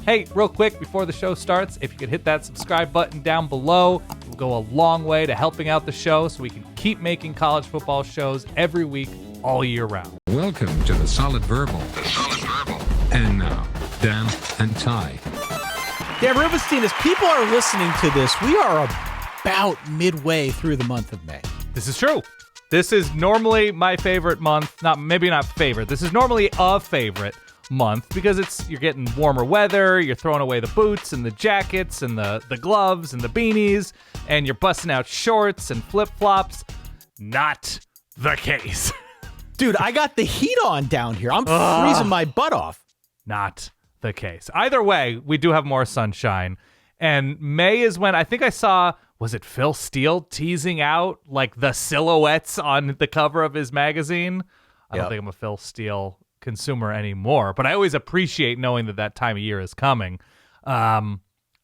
Hey, real quick, before the show starts, if you could hit that subscribe button down below, it will go a long way to helping out the show so we can keep making college football shows every week, all year round. Welcome to the Solid Verbal. And now, Dan and Ty. Dan Rubenstein, as people are listening to this, we are about midway through the month of May. This is true. This is normally my favorite month. Maybe not favorite. This is normally a favorite month because you're getting warmer weather, you're throwing away the boots and the jackets and the gloves and the beanies, and you're busting out shorts and flip-flops. Not the case. Dude, I got the heat on down here. I'm freezing my butt off. Not the case. Either way, we do have more sunshine. And May is when I think I saw, was it Phil Steele teasing out like the silhouettes on the cover of his magazine? I don't think I'm a Phil Steele consumer anymore, but I always appreciate knowing that time of year is coming. I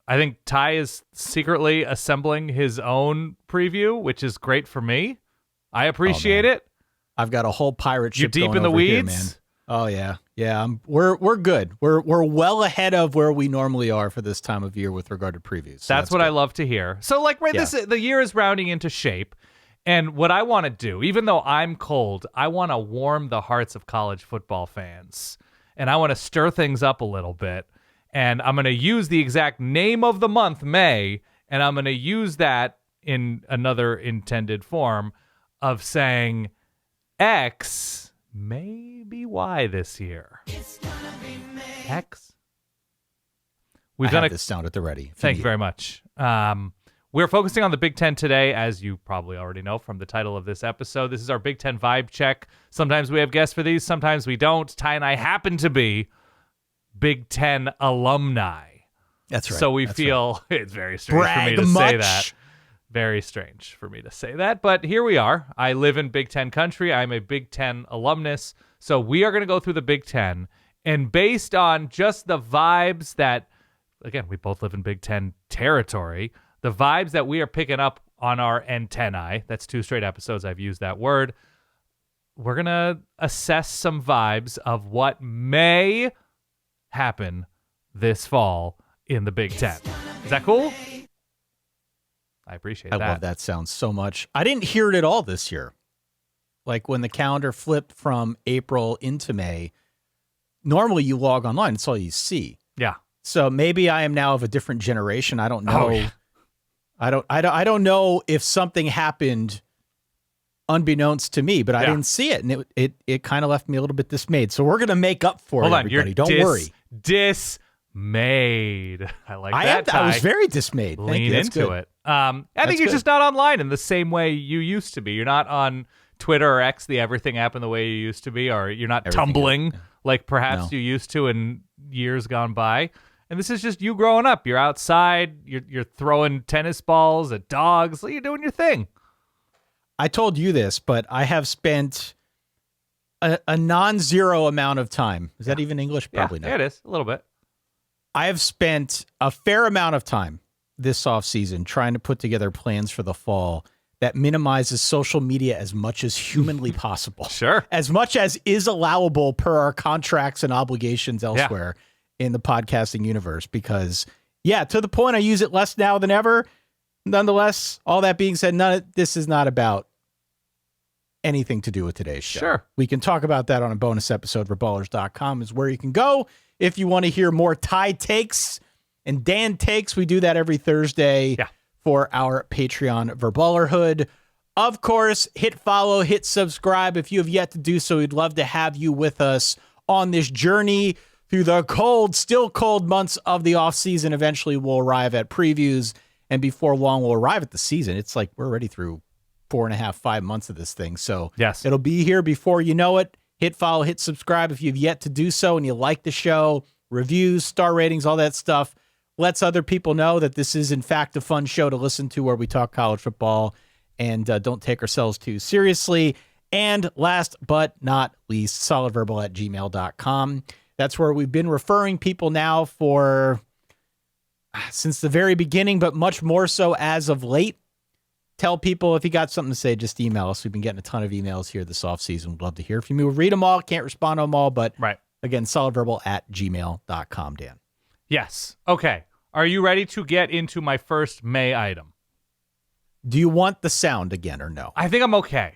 think Ty is secretly assembling his own preview, which is great for me. I appreciate it. I've got a whole pirate ship. You're deep going in the over weeds, here, man. Oh yeah. We're good. We're well ahead of where we normally are for this time of year with regard to previews. So that's what good. I love to hear. So the year is rounding into shape. And what I want to do, even though I'm cold, I want to warm the hearts of college football fans. And I want to stir things up a little bit. And I'm going to use the exact name of the month, May, and I'm going to use that in another intended form of saying X may be Y this year. It's gonna be May. X. We've done this sound at the ready. Thank you very much. We're focusing on the Big Ten today, as you probably already know from the title of this episode. This is our Big Ten vibe check. Sometimes we have guests for these, sometimes we don't. Ty and I happen to be Big Ten alumni. That's right. So we feel it's very strange for me to say that. Very strange for me to say that, but here we are. I live in Big Ten country. I'm a Big Ten alumnus. So we are going to go through the Big Ten, and based on just the vibes that, again, we both live in Big Ten territory, the vibes that we are picking up on our antennae, that's 2 straight episodes I've used that word, we're going to assess some vibes of what may happen this fall in the Big Ten. Is that cool? I appreciate that. I love that sound so much. I didn't hear it at all this year. Like when the calendar flipped from April into May, normally you log online, it's all you see. Yeah. So maybe I am now of a different generation. I don't know. Oh, yeah. I don't know if something happened unbeknownst to me, but I didn't see it, and it kind of left me a little bit dismayed. So we're gonna make up for it, everybody. Don't worry. Dismayed. I like that. I was very dismayed. Lean into it. I think you're just not online in the same way you used to be. You're not on Twitter or X, the everything app, in the way you used to be, or you're not tumbling like perhaps you used to in years gone by. And this is just you growing up. You're outside. You're throwing tennis balls at dogs. You're doing your thing. I told you this, but I have spent a non-zero amount of time. Is that even English? Probably not. Yeah, it is. A little bit. I have spent a fair amount of time this offseason trying to put together plans for the fall that minimizes social media as much as humanly possible. Sure. As much as is allowable per our contracts and obligations elsewhere in the podcasting universe. Because, to the point I use it less now than ever. Nonetheless, all that being said, this is not about anything to do with today's show. Sure. We can talk about that on a bonus episode. Verballers.com is where you can go if you want to hear more Ty takes and Dan takes. We do that every Thursday for our Patreon Verballerhood. Of course, hit follow, hit subscribe. If you have yet to do so, we'd love to have you with us on this journey through the still cold months of the offseason. Eventually, we'll arrive at previews, and before long, we'll arrive at the season. It's like we're already through 4.5, 5 months of this thing. So it'll be here before you know it. Hit follow, hit subscribe if you've yet to do so and you like the show. Reviews, star ratings, all that stuff lets other people know that this is, in fact, a fun show to listen to where we talk college football and don't take ourselves too seriously. And last but not least, solidverbal@gmail.com. That's where we've been referring people now since the very beginning, but much more so as of late. Tell people if you got something to say, just email us. We've been getting a ton of emails here this offseason. We'd love to hear from you. We'll read them all. Can't respond to them all, but again, solidverbal@gmail.com, Dan. Yes. Okay. Are you ready to get into my first May item? Do you want the sound again or no? I think I'm okay.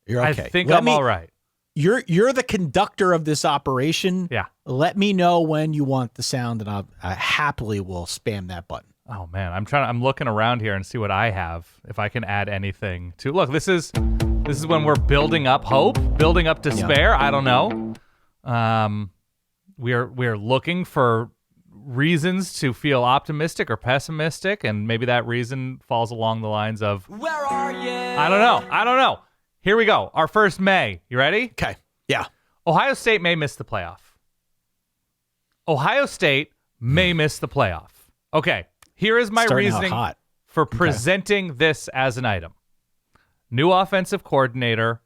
You're okay. I think I'm all right. You're the conductor of this operation. Yeah. Let me know when you want the sound, and I happily will spam that button. Oh man, I'm looking around here and see what I have. If I can add anything to look, this is when we're building up hope, building up despair. Yeah. I don't know. We're looking for reasons to feel optimistic or pessimistic, and maybe that reason falls along the lines of where are you? I don't know. Here we go. Our first May. You ready? Okay. Yeah. Ohio State may miss the playoff. Ohio State may miss the playoff. Okay. Here is my reasoning for presenting this as an item. New offensive coordinator,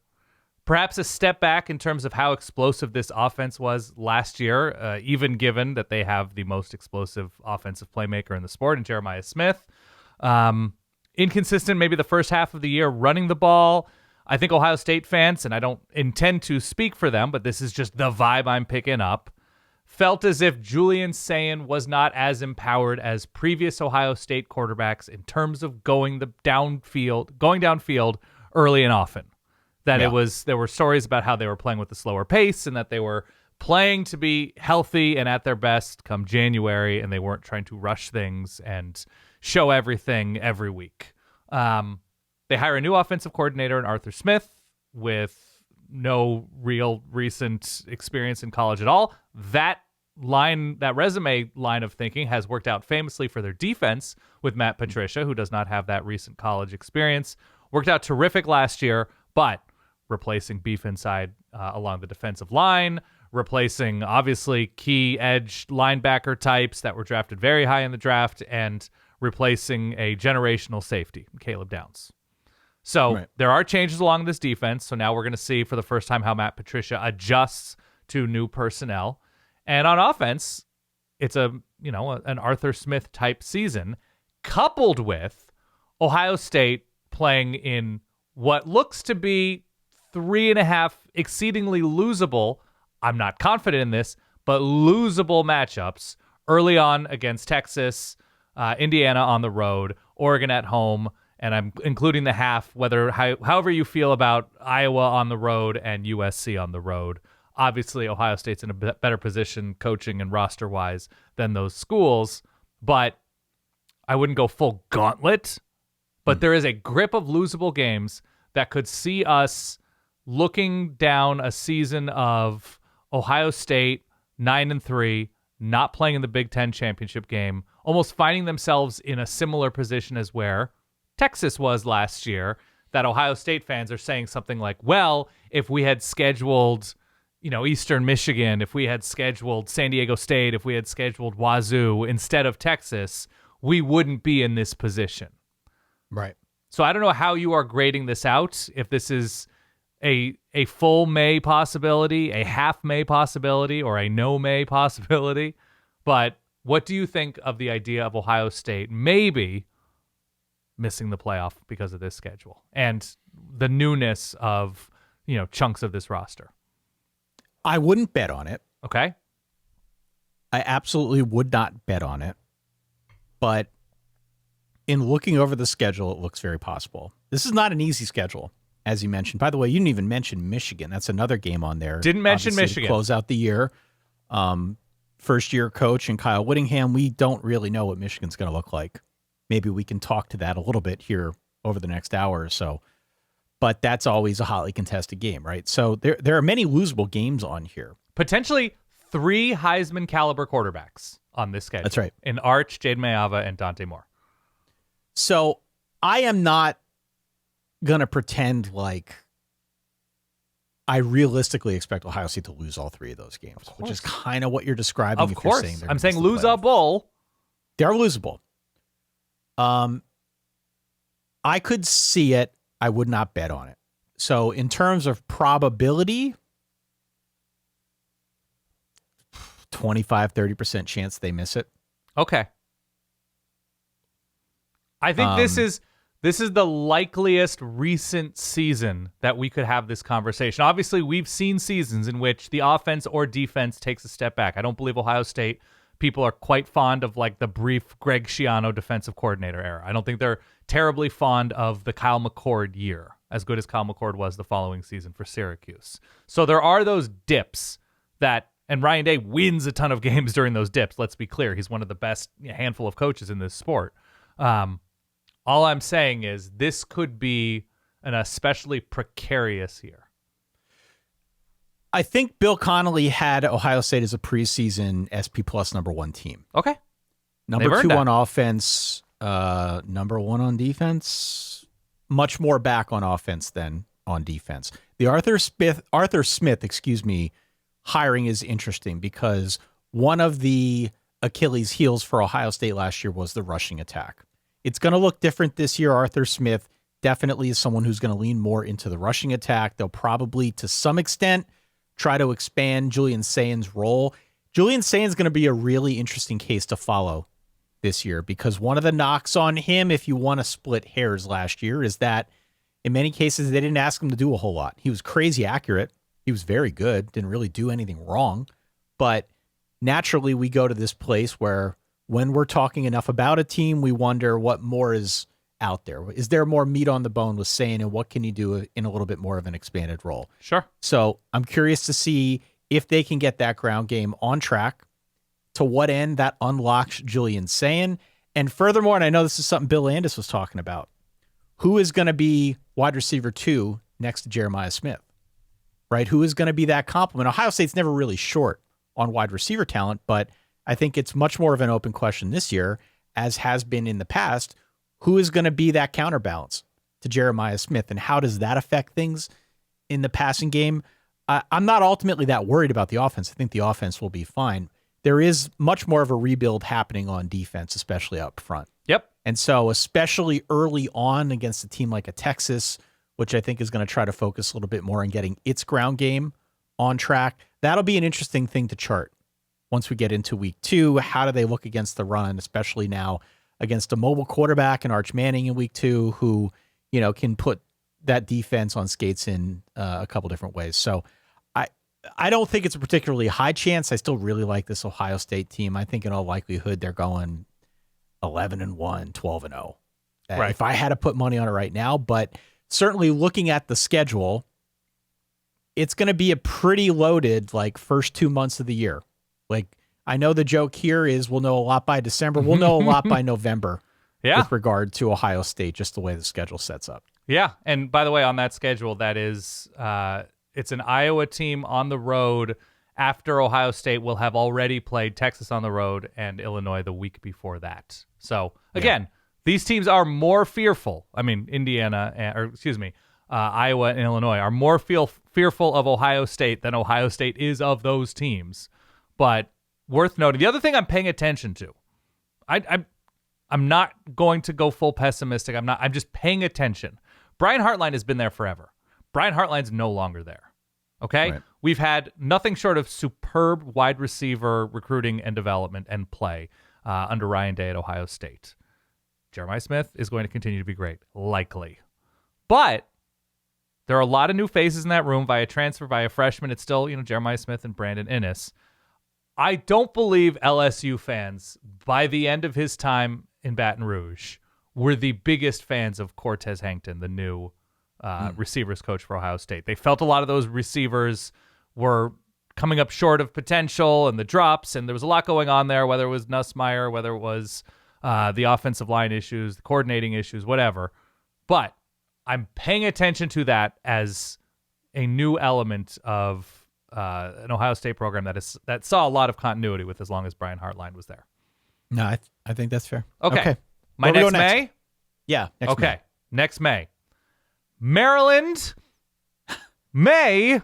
perhaps a step back in terms of how explosive this offense was last year, even given that they have the most explosive offensive playmaker in the sport in Jeremiah Smith. Inconsistent maybe the first half of the year running the ball. I think Ohio State fans, and I don't intend to speak for them, but this is just the vibe I'm picking up, felt as if Julian Sayin was not as empowered as previous Ohio State quarterbacks in terms of going downfield early and often. That there were stories about how they were playing with a slower pace and that they were playing to be healthy and at their best come January, and they weren't trying to rush things and show everything every week. They hire a new offensive coordinator in Arthur Smith with no real recent experience in college at all. That resume line of thinking has worked out famously for their defense with Matt Patricia, who does not have that recent college experience. Worked out terrific last year, but replacing beef inside along the defensive line, replacing obviously key edge linebacker types that were drafted very high in the draft, and replacing a generational safety, Caleb Downs. So There are changes along this defense. So now we're going to see for the first time how Matt Patricia adjusts to new personnel. And on offense, it's an Arthur Smith type season, coupled with Ohio State playing in what looks to be 3.5 exceedingly losable, I'm not confident in this, but losable matchups early on against Texas, Indiana on the road, Oregon at home, and I'm including the half, however you feel about Iowa on the road and USC on the road. Obviously, Ohio State's in a better position coaching and roster-wise than those schools, but I wouldn't go full gauntlet. But there is a grip of losable games that could see us looking down a season of Ohio State 9-3, not playing in the Big Ten championship game, almost finding themselves in a similar position as where Texas was last year, that Ohio State fans are saying something like, well, if we had scheduled, Eastern Michigan, if we had scheduled San Diego State, if we had scheduled Wazoo instead of Texas, we wouldn't be in this position. Right. So I don't know how you are grading this out, if this is a full May possibility, a half May possibility, or a no May possibility. But what do you think of the idea of Ohio State maybe missing the playoff because of this schedule and the newness of, chunks of this roster? I wouldn't bet on it. Okay. I absolutely would not bet on it. But in looking over the schedule, it looks very possible. This is not an easy schedule, as you mentioned. By the way, you didn't even mention Michigan. That's another game on there. Didn't mention Michigan. Close out the year. First-year coach and Kyle Whittingham. We don't really know what Michigan's going to look like. Maybe we can talk to that a little bit here over the next hour or so. But that's always a hotly contested game, right? So there are many losable games on here. Potentially 3 Heisman caliber quarterbacks on this schedule. That's right. In Arch, Jade Mayyyyybe, and Dante Moore. So I am not going to pretend like I realistically expect Ohio State to lose all 3 of those games, which is kind of what you're describing. Of course. I'm saying lose a bowl. They're losable. I could see it. I would not bet on it. So in terms of probability, 25-30% chance they miss it. Okay. I think this is the likeliest recent season that we could have this conversation. Obviously, we've seen seasons in which the offense or defense takes a step back. I don't believe Ohio State people are quite fond of like the brief Greg Schiano defensive coordinator era. I don't think they're terribly fond of the Kyle McCord year, as good as Kyle McCord was the following season for Syracuse. So there are those dips that, and Ryan Day wins a ton of games during those dips. Let's be clear. He's one of the best handful of coaches in this sport. All I'm saying is this could be an especially precarious year. I think Bill Connolly had Ohio State as a preseason SP Plus #1 team. Okay. Number 2 on offense, number 1 on defense, much more back on offense than on defense. The Arthur Smith, hiring is interesting because one of the Achilles heels for Ohio State last year was the rushing attack. It's going to look different this year. Arthur Smith definitely is someone who's going to lean more into the rushing attack. They'll probably, to some extent, try to expand Julian Sain's role. Julian Sain's going to be a really interesting case to follow this year because one of the knocks on him, if you want to split hairs last year, is that in many cases they didn't ask him to do a whole lot. He was crazy accurate. He was very good, didn't really do anything wrong. But naturally we go to this place where when we're talking enough about a team, we wonder what more is out there. Is there more meat on the bone with Sain, and what can he do in a little bit more of an expanded role? Sure. So I'm curious to see if they can get that ground game on track, to what end that unlocks Julian Sain. And furthermore, and I know this is something Bill Landis was talking about, who is going to be wide receiver 2 next to Jeremiah Smith, right? Who is going to be that complement? Ohio State's never really short on wide receiver talent, but I think it's much more of an open question this year, as has been in the past. Who is going to be that counterbalance to Jeremiah Smith, and how does that affect things in the passing game? I'm not ultimately that worried about the offense. I think the offense will be fine. There is much more of a rebuild happening on defense, especially up front. Yep. And so especially early on against a team like a Texas, which I think is going to try to focus a little bit more on getting its ground game on track, that'll be an interesting thing to chart once we get into week 2. How do they look against the run, especially now against a mobile quarterback and Arch Manning in week 2, who, can put that defense on skates in a couple different ways. So I don't think it's a particularly high chance. I still really like this Ohio State team. I think in all likelihood they're going 11-1, 12-0. Right. If I had to put money on it right now, but certainly looking at the schedule, it's going to be a pretty loaded first 2 months of the year. I know the joke here is we'll know a lot by December. We'll know a lot by November with regard to Ohio State, just the way the schedule sets up. Yeah. And by the way, on that schedule, that is, it's an Iowa team on the road after Ohio State will have already played Texas on the road and Illinois the week before that. So again, these teams are more fearful. I mean, Iowa and Illinois are more fearful of Ohio State than Ohio State is of those teams. But worth noting, the other thing I'm paying attention to, I'm not going to go full pessimistic. I'm just paying attention. Brian Hartline has been there forever. Brian Hartline's no longer there. Okay? Right. We've had nothing short of superb wide receiver recruiting and development and play under Ryan Day at Ohio State. Jeremiah Smith is going to continue to be great, likely. But there are a lot of new faces in that room via transfer, via freshman. It's still, Jeremiah Smith and Brandon Inniss. I don't believe LSU fans, by the end of his time in Baton Rouge, were the biggest fans of Cortez Hankton, the new receivers coach for Ohio State. They felt a lot of those receivers were coming up short of potential and the drops, and there was a lot going on there, whether it was Nussmeier, whether it was the offensive line issues, the coordinating issues, whatever. But I'm paying attention to that as a new element of an Ohio State program that saw a lot of continuity with as long as Brian Hartline was there. No, I think that's fair. Okay. My next May? Yeah. Next May. Maryland may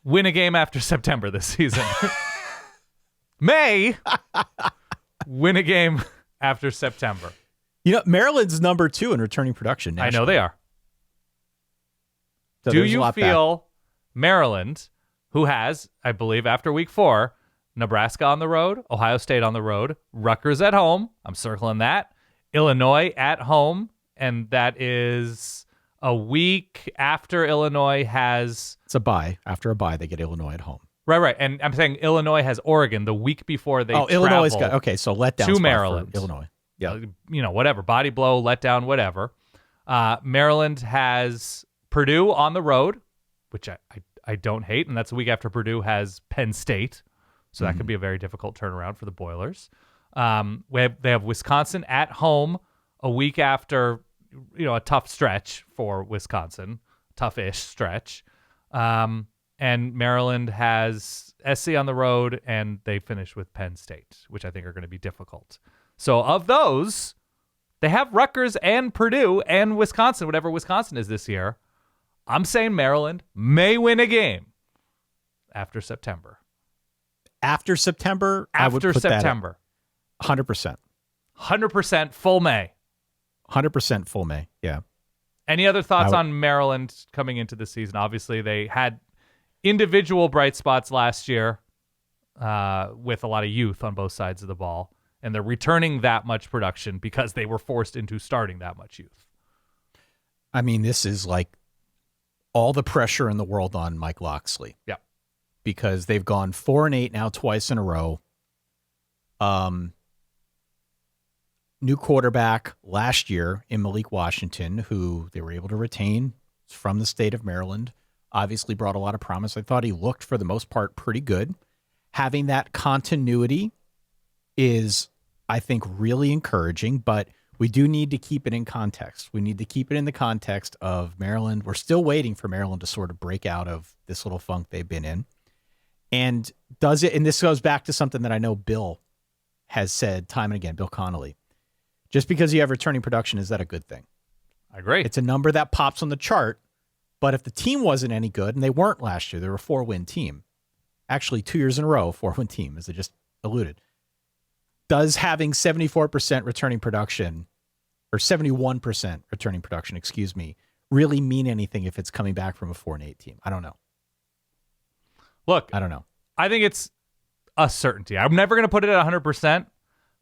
win a game after September this season. May win a game after September. Maryland's number 2 in returning production nationally. I know they are. So do you feel Maryland, who has, I believe, after week 4, Nebraska on the road, Ohio State on the road, Rutgers at home, I'm circling that, Illinois at home, and that is a week after Illinois has... It's a bye. After a bye, they get Illinois at home. Right. And I'm saying Illinois has Oregon the week before they travel. Illinois got okay. So letdown to Maryland, Illinois. Yeah, whatever, body blow, letdown, whatever. Maryland has Purdue on the road, which I don't hate, and that's a week after Purdue has Penn State, so that could be a very difficult turnaround for the Boilers. They have Wisconsin at home a week after, a tough stretch for Wisconsin, tough-ish stretch. And Maryland has SC on the road, and they finish with Penn State, which I think are going to be difficult. So of those, they have Rutgers and Purdue and Wisconsin, whatever Wisconsin is this year. I'm saying Maryland may win a game after September. After September? After September. 100%. 100% full May. 100% full May, yeah. Any other thoughts on Maryland coming into the season? Obviously, they had individual bright spots last year with a lot of youth on both sides of the ball, and they're returning that much production because they were forced into starting that much youth. I mean, this is like all the pressure in the world on Mike Loxley. Yeah. Because they've gone 4-8 now twice in a row. New quarterback last year in Malik Washington, who they were able to retain from the state of Maryland, obviously brought a lot of promise. I thought he looked, for the most part, pretty good. Having that continuity is, I think, really encouraging, but we do need to keep it in context. We need to keep it in the context of Maryland. We're still waiting for Maryland to sort of break out of this little funk they've been in. And does it, and this goes back to something that I know Bill has said time and again, Bill Connolly, just because you have returning production, is that a good thing? I agree. It's a number that pops on the chart, but if the team wasn't any good, and they weren't last year, they were a 4-win team. Actually, 2 years in a row, 4-win team, as I just alluded. Does having 74% returning production, or 71% returning production, really mean anything if it's coming back from a 4-8 team? I don't know. Look, I don't know. I think it's a certainty. I'm never going to put it at 100%,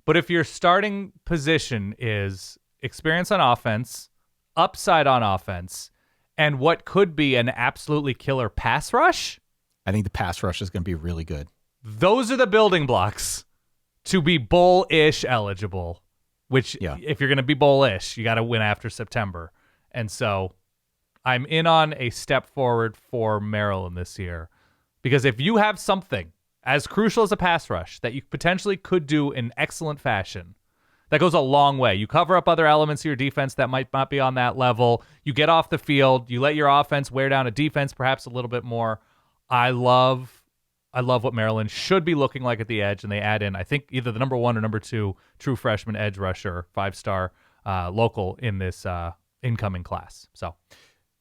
but if your starting position is experience on offense, upside on offense, and what could be an absolutely killer pass rush, I think the pass rush is going to be really good. Those are the building blocks to be bowl-ish eligible, which if you're going to be bowl-ish, you got to win after September. And so I'm in on a step forward for Maryland this year, because if you have something as crucial as a pass rush that you potentially could do in excellent fashion, that goes a long way. You cover up other elements of your defense that might not be on that level. You get off the field. You let your offense wear down a defense perhaps a little bit more. I love what Maryland should be looking like at the edge, and they add in, I think, either the number 1 or number 2 true freshman edge rusher, 5-star local in this incoming class. So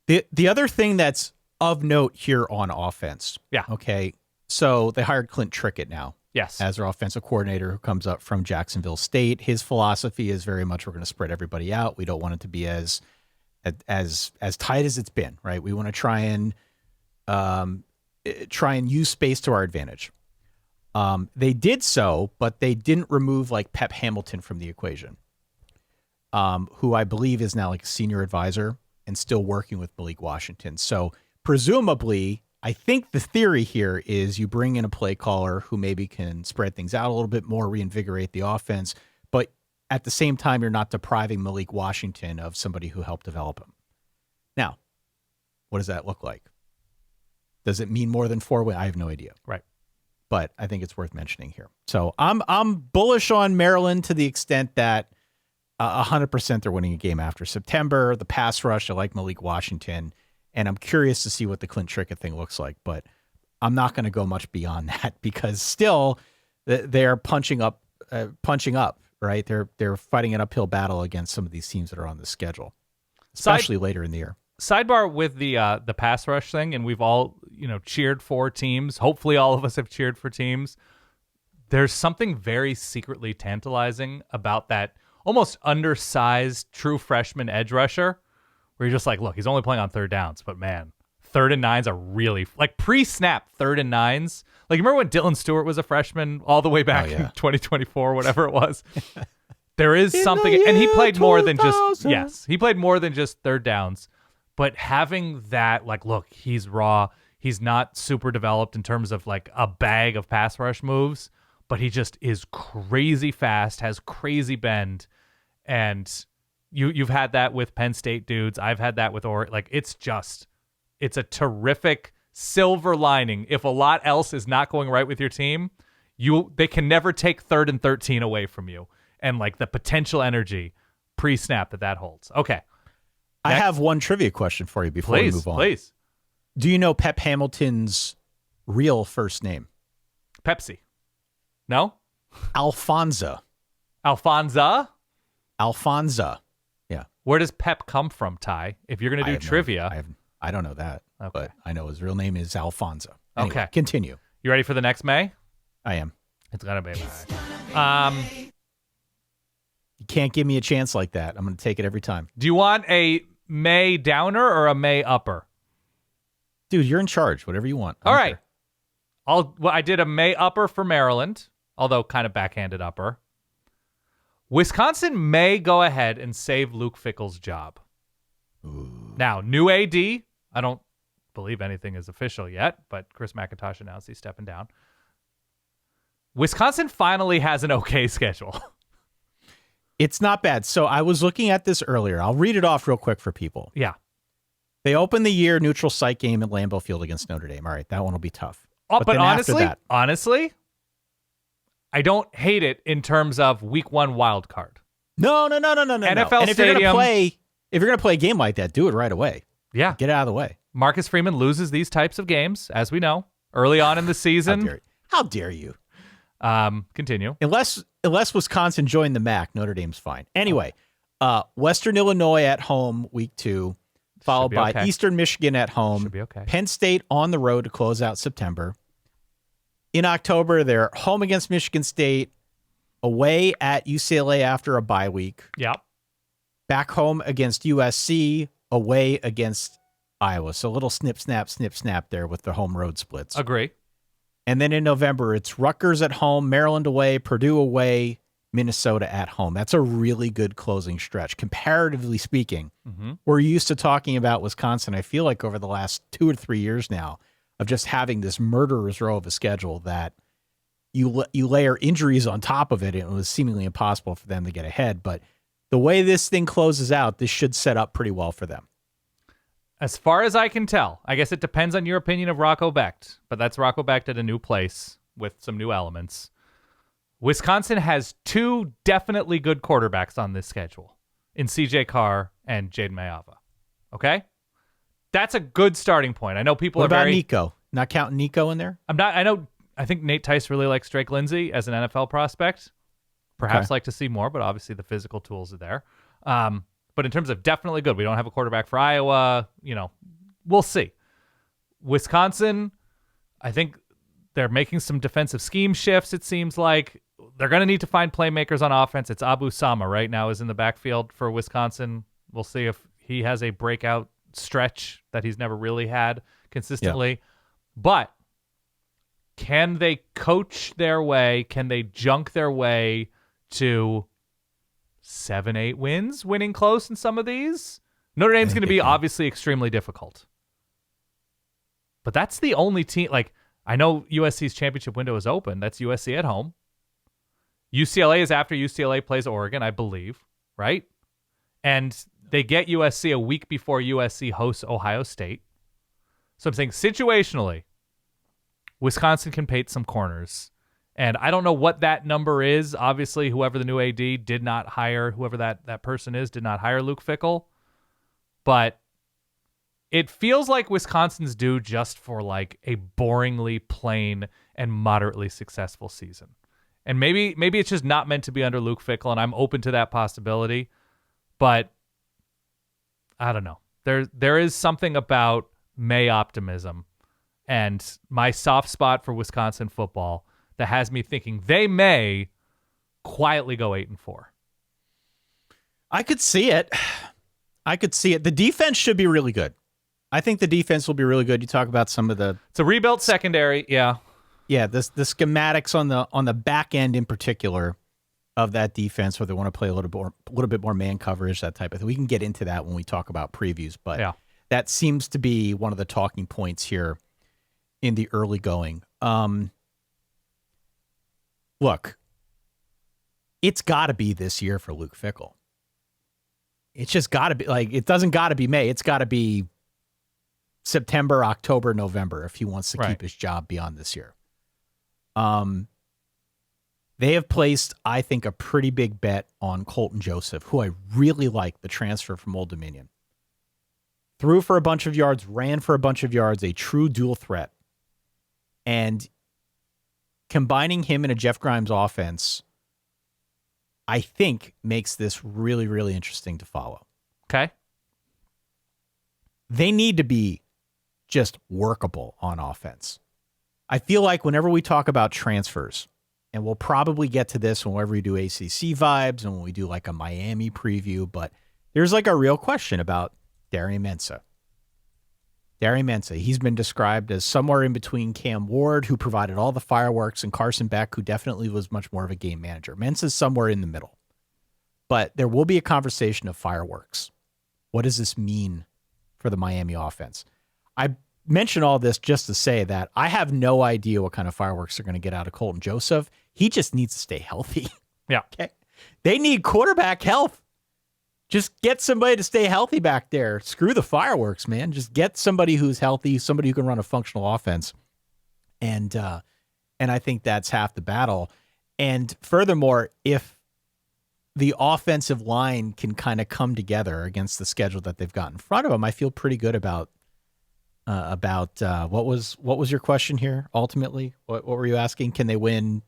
the other thing that's of note here on offense. Yeah. Okay. So they hired Clint Trickett now. Yes. As their offensive coordinator, who comes up from Jacksonville State. His philosophy is very much, we're going to spread everybody out. We don't want it to be as tight as it's been, right? We want to try and use space to our advantage. They did so, but they didn't remove like Pep Hamilton from the equation, who I believe is now like a senior advisor and still working with Malik Washington. So presumably, I think the theory here is you bring in a play caller who maybe can spread things out a little bit more, reinvigorate the offense, but at the same time, you're not depriving Malik Washington of somebody who helped develop him. Now, what does that look like? Does it mean more than 4 wins? I have no idea. Right. But I think it's worth mentioning here. So I'm bullish on Maryland to the extent that 100% they're winning a game after September. The pass rush, I like Malik Washington. And I'm curious to see what the Clint Trickett thing looks like, but I'm not going to go much beyond that because still they're punching up, right? They're fighting an uphill battle against some of these teams that are on the schedule, especially later in the year. Sidebar with the pass rush thing, and we've all cheered for teams. Hopefully, all of us have cheered for teams. There's something very secretly tantalizing about that almost undersized true freshman edge rusher, where you're just like, look, he's only playing on 3rd downs, but man, 3rd and 9s are really like pre-snap 3rd and 9s. Like, remember when Dylan Stewart was a freshman all the way back in 2024, whatever it was? There is something, and he played more than just 3rd downs. But having that, like, look, he's raw, He's not super developed in terms of like a bag of pass rush moves, but he just is crazy fast, has crazy bend. And you've had that with Penn State dudes. I've had that with Oregon. Like, it's a terrific silver lining. If a lot else is not going right with your team, they can never take 3rd and 13 away from you. And like the potential energy pre-snap that holds. Okay. I have one trivia question for you before we move on. Please. Do you know Pep Hamilton's real first name? Pepsi. No? Alfonso. Alfonza? Alfonza. Yeah. Where does Pep come from, Ty? If you're going to do trivia. I don't know that. Okay. But I know his real name is Alfonso. Anyway, okay. Continue. You ready for the next May? I am. It's going to be May. You can't give me a chance like that. I'm going to take it every time. Do you want a May downer or a May upper? Dude, you're in charge. Whatever you want. All right. I did a May upper for Maryland, although kind of backhanded upper. Wisconsin may go ahead and save Luke Fickell's job. Ooh. Now, new AD. I don't believe anything is official yet, but Chris McIntosh announced he's stepping down. Wisconsin finally has an okay schedule. It's not bad. So I was looking at this earlier. I'll read it off real quick for people. Yeah. They open the year neutral site game at Lambeau Field against Notre Dame. All right, that one will be tough. But honestly, I don't hate it in terms of week 1 wild card. No. NFL and if Stadium. If you're gonna play a game like that, do it right away. Yeah. Get it out of the way. Marcus Freeman loses these types of games, as we know, early on in the season. How dare you? Continue. Unless Wisconsin joined the MAC, Notre Dame's fine. Anyway, Western Illinois at home, week 2, followed by Eastern Michigan at home. Should be okay. Penn State on the road to close out September. In October, they're home against Michigan State, away at UCLA after a bye week. Yep. Back home against USC, away against Iowa. So a little snip, snap there with the home road splits. Agree. And then in November, it's Rutgers at home, Maryland away, Purdue away, Minnesota at home. That's a really good closing stretch. Comparatively speaking, we're used to talking about Wisconsin, I feel like over the last 2 or 3 years now, of just having this murderer's row of a schedule that you layer injuries on top of it, and it was seemingly impossible for them to get ahead. But the way this thing closes out, this should set up pretty well for them. As far as I can tell, I guess it depends on your opinion of Rocco Becht, but that's Rocco Becht at a new place with some new elements. Wisconsin has 2 definitely good quarterbacks on this schedule in CJ Carr and Jaden Mayyyyybe. Okay? That's a good starting point. I know people what are about Nico? Not counting Nico in there? I think Nate Tice really likes Drake Lindsay as an NFL prospect. Perhaps like to see more, but obviously the physical tools are there. But in terms of definitely good, we don't have a quarterback for Iowa. We'll see. Wisconsin, I think they're making some defensive scheme shifts, it seems like. They're going to need to find playmakers on offense. It's Abu Sama right now is in the backfield for Wisconsin. We'll see if he has a breakout stretch that he's never really had consistently. Yeah. But can they coach their way? Can they junk their way to 7-8 wins, winning close in some of these? Notre Dame's going to be obviously extremely difficult. But that's the only team. Like, I know USC's championship window is open. That's USC at home. UCLA is after UCLA plays Oregon, I believe, right? And they get USC a week before USC hosts Ohio State. So I'm saying situationally, Wisconsin can paint some corners. And I don't know what that number is. Obviously, whoever the new AD did not hire, whoever that person is, did not hire Luke Fickell. But it feels like Wisconsin's due just for like a boringly plain and moderately successful season. And maybe it's just not meant to be under Luke Fickell, and I'm open to that possibility. But I don't know. There is something about May optimism and my soft spot for Wisconsin football that has me thinking they may quietly go 8-4. I could see it. The defense should be really good. I think the defense will be really good. You talk about some of the... It's a rebuilt secondary, yeah. Yeah, the schematics on the back end in particular of that defense, where they want to play a little bit more man coverage, that type of thing. We can get into that when we talk about previews, but that seems to be one of the talking points here in the early going. Look, it's got to be this year for Luke Fickell. It's just got to be it doesn't got to be May. It's got to be September, October, November if he wants to keep his job beyond this year. They have placed, I think, a pretty big bet on Colton Joseph, who I really like, the transfer from Old Dominion. Threw for a bunch of yards, ran for a bunch of yards, a true dual threat. And combining him in a Jeff Grimes offense, I think, makes this really, really interesting to follow. Okay. They need to be just workable on offense. I feel like whenever we talk about transfers, and we'll probably get to this whenever we do ACC vibes and when we do like a Miyyyybe preview, but there's like a real question about Darian Mensah. Darian Mensah, he's been described as somewhere in between Cam Ward, who provided all the fireworks, and Carson Beck, who definitely was much more of a game manager. Mensah's somewhere in the middle. But there will be a conversation of fireworks. What does this mean for the Miami offense? I mention all this just to say that I have no idea what kind of fireworks they're going to get out of Colton Joseph. He just needs to stay healthy. Yeah. Okay. They need quarterback health. Just get somebody to stay healthy back there. Screw the fireworks, man. Just get somebody who's healthy, somebody who can run a functional offense. And I think that's half the battle. And furthermore, if the offensive line can kind of come together against the schedule that they've got in front of them, I feel pretty good about what was your question here ultimately? What were you asking? Can they win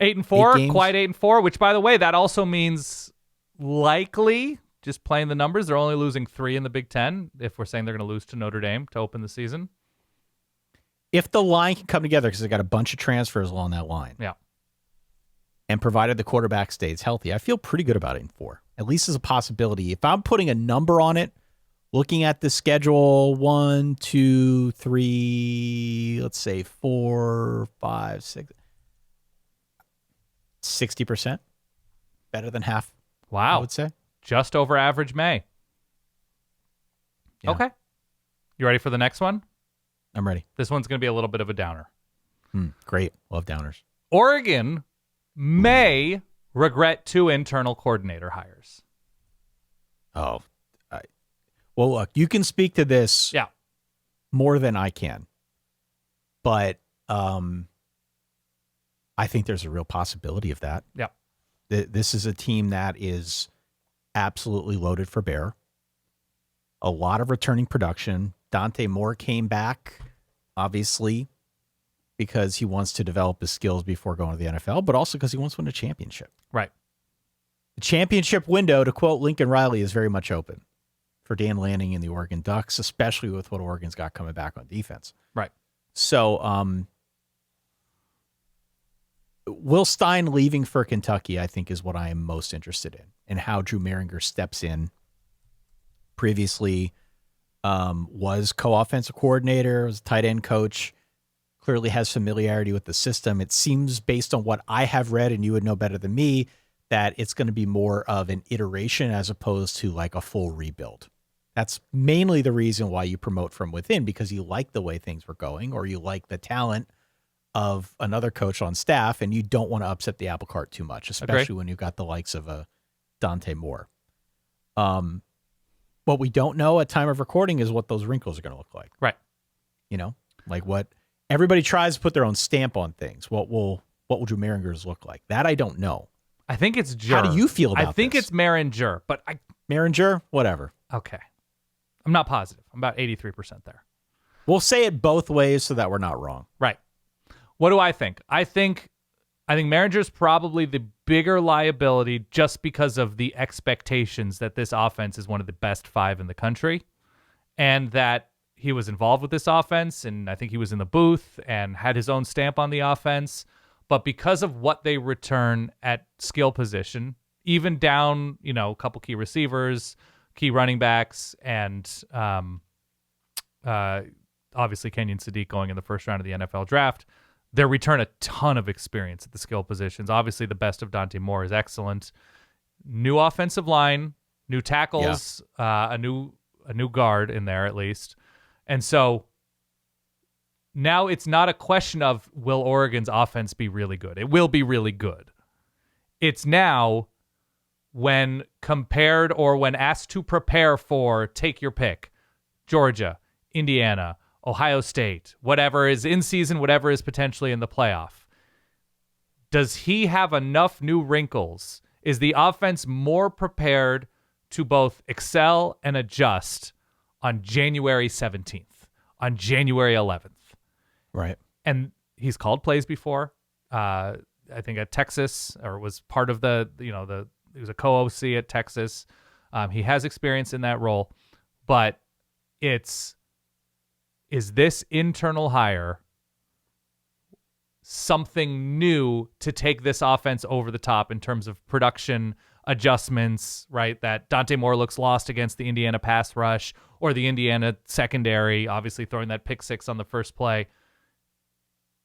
8-4? Quite 8-4, which by the way, that also means likely, just playing the numbers, they're only losing 3 in the Big Ten if we're saying they're going to lose to Notre Dame to open the season. If the line can come together, because they got a bunch of transfers along that line. Yeah. And provided the quarterback stays healthy, I feel pretty good about 8-4. At least as a possibility. If I'm putting a number on it, looking at the schedule, 1, 2, 3, let's say 4, 5, 6, 60%. Better than half. Wow. I would say. Just over average May. Yeah. Okay. You ready for the next one? I'm ready. This one's going to be a little bit of a downer. Great. Love downers. Oregon may regret 2 internal coordinator hires. Oh, well, look, you can speak to this more than I can, but I think there's a real possibility of that. Yeah. This is a team that is absolutely loaded for bear. A lot of returning production. Dante Moore came back, obviously, because he wants to develop his skills before going to the NFL, but also because he wants to win a championship. Right. The championship window, to quote Lincoln Riley, is very much open for Dan Lanning and the Oregon Ducks, especially with what Oregon's got coming back on defense. Right. So, Will Stein leaving for Kentucky, I think, is what I am most interested in, and how Drew Maringer steps in. Previously, was co-offensive coordinator, was tight end coach, clearly has familiarity with the system. It seems, based on what I have read, and you would know better than me, that it's going to be more of an iteration as opposed to like a full rebuild. That's mainly the reason why you promote from within, because you like the way things were going, or you like the talent of another coach on staff, and you don't want to upset the apple cart too much, especially when you've got the likes of a Dante Moore. What we don't know at time of recording is what those wrinkles are going to look like. Right. You know, like what everybody tries to put their own stamp on things. What will Drew Maringer's look like? That I don't know. I think it's Jur. How do you feel about this? I think it's Maringer, but Maringer? Whatever. Okay. I'm not positive. I'm about 83% there. We'll say it both ways so that we're not wrong. Right. What do I think? I think Maringer's probably the bigger liability just because of the expectations that this offense is one of the best 5 in the country, and that he was involved with this offense, and I think he was in the booth and had his own stamp on the offense. But because of what they return at skill position, even down, a couple key receivers, key running backs, and obviously Kenyon Sadiq going in the first round of the NFL draft, they return a ton of experience at the skill positions. Obviously, the best of Dante Moore is excellent. New offensive line, new tackles, a new guard in there at least. And so now it's not a question of will Oregon's offense be really good. It will be really good. It's now when compared or when asked to prepare for, take your pick, Georgia, Indiana, Ohio State, whatever is in season, whatever is potentially in the playoff. Does he have enough new wrinkles? Is the offense more prepared to both excel and adjust on January 17th, on January 11th? Right. And he's called plays before. I think at Texas, or was part of he was a co-OC at Texas. He has experience in that role, but is this internal hire something new to take this offense over the top in terms of production adjustments, right? That Dante Moore looks lost against the Indiana pass rush or the Indiana secondary, obviously throwing that pick six on the first play.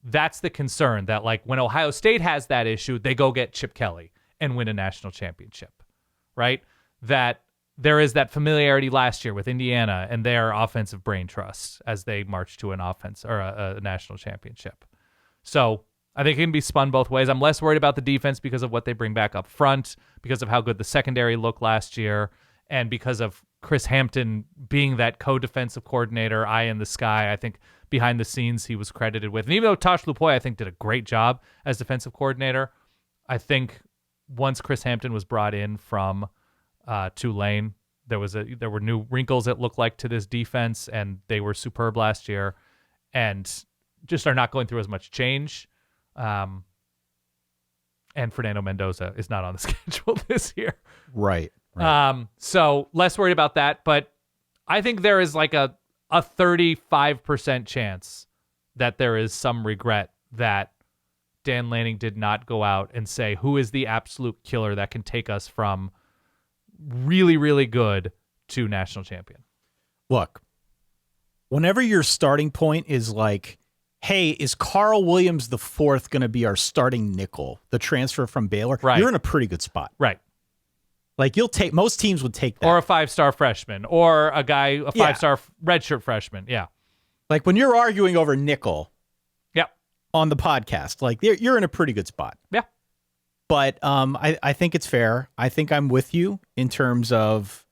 That's the concern, that like when Ohio State has that issue, they go get Chip Kelly and win a national championship, right? That there is that familiarity last year with Indiana and their offensive brain trust as they march to an offense or a national championship. So I think it can be spun both ways. I'm less worried about the defense because of what they bring back up front, because of how good the secondary looked last year, and because of Chris Hampton being that co-defensive coordinator, eye in the sky. I think behind the scenes he was credited with. And even though Tosh Lupoy, I think, did a great job as defensive coordinator, I think once Chris Hampton was brought in from Tulane, there were new wrinkles it looked like to this defense, and they were superb last year and just are not going through as much change. And Fernando Mendoza is not on the schedule this year. Right. So less worried about that, but I think there is like a 35% chance that there is some regret that Dan Lanning did not go out and say, who is the absolute killer that can take us from really, really good to national champion? Look, whenever your starting point is like, hey, is Carl Williams the fourth going to be our starting nickel, the transfer from Baylor? Right. You're in a pretty good spot. Right. Like most teams would take that. Or a 5-star freshman, or a 5-star redshirt freshman. Yeah. Like when you're arguing over nickel. Yeah. On the podcast, like you're in a pretty good spot. Yeah. But I think it's fair. I think I'm with you in terms of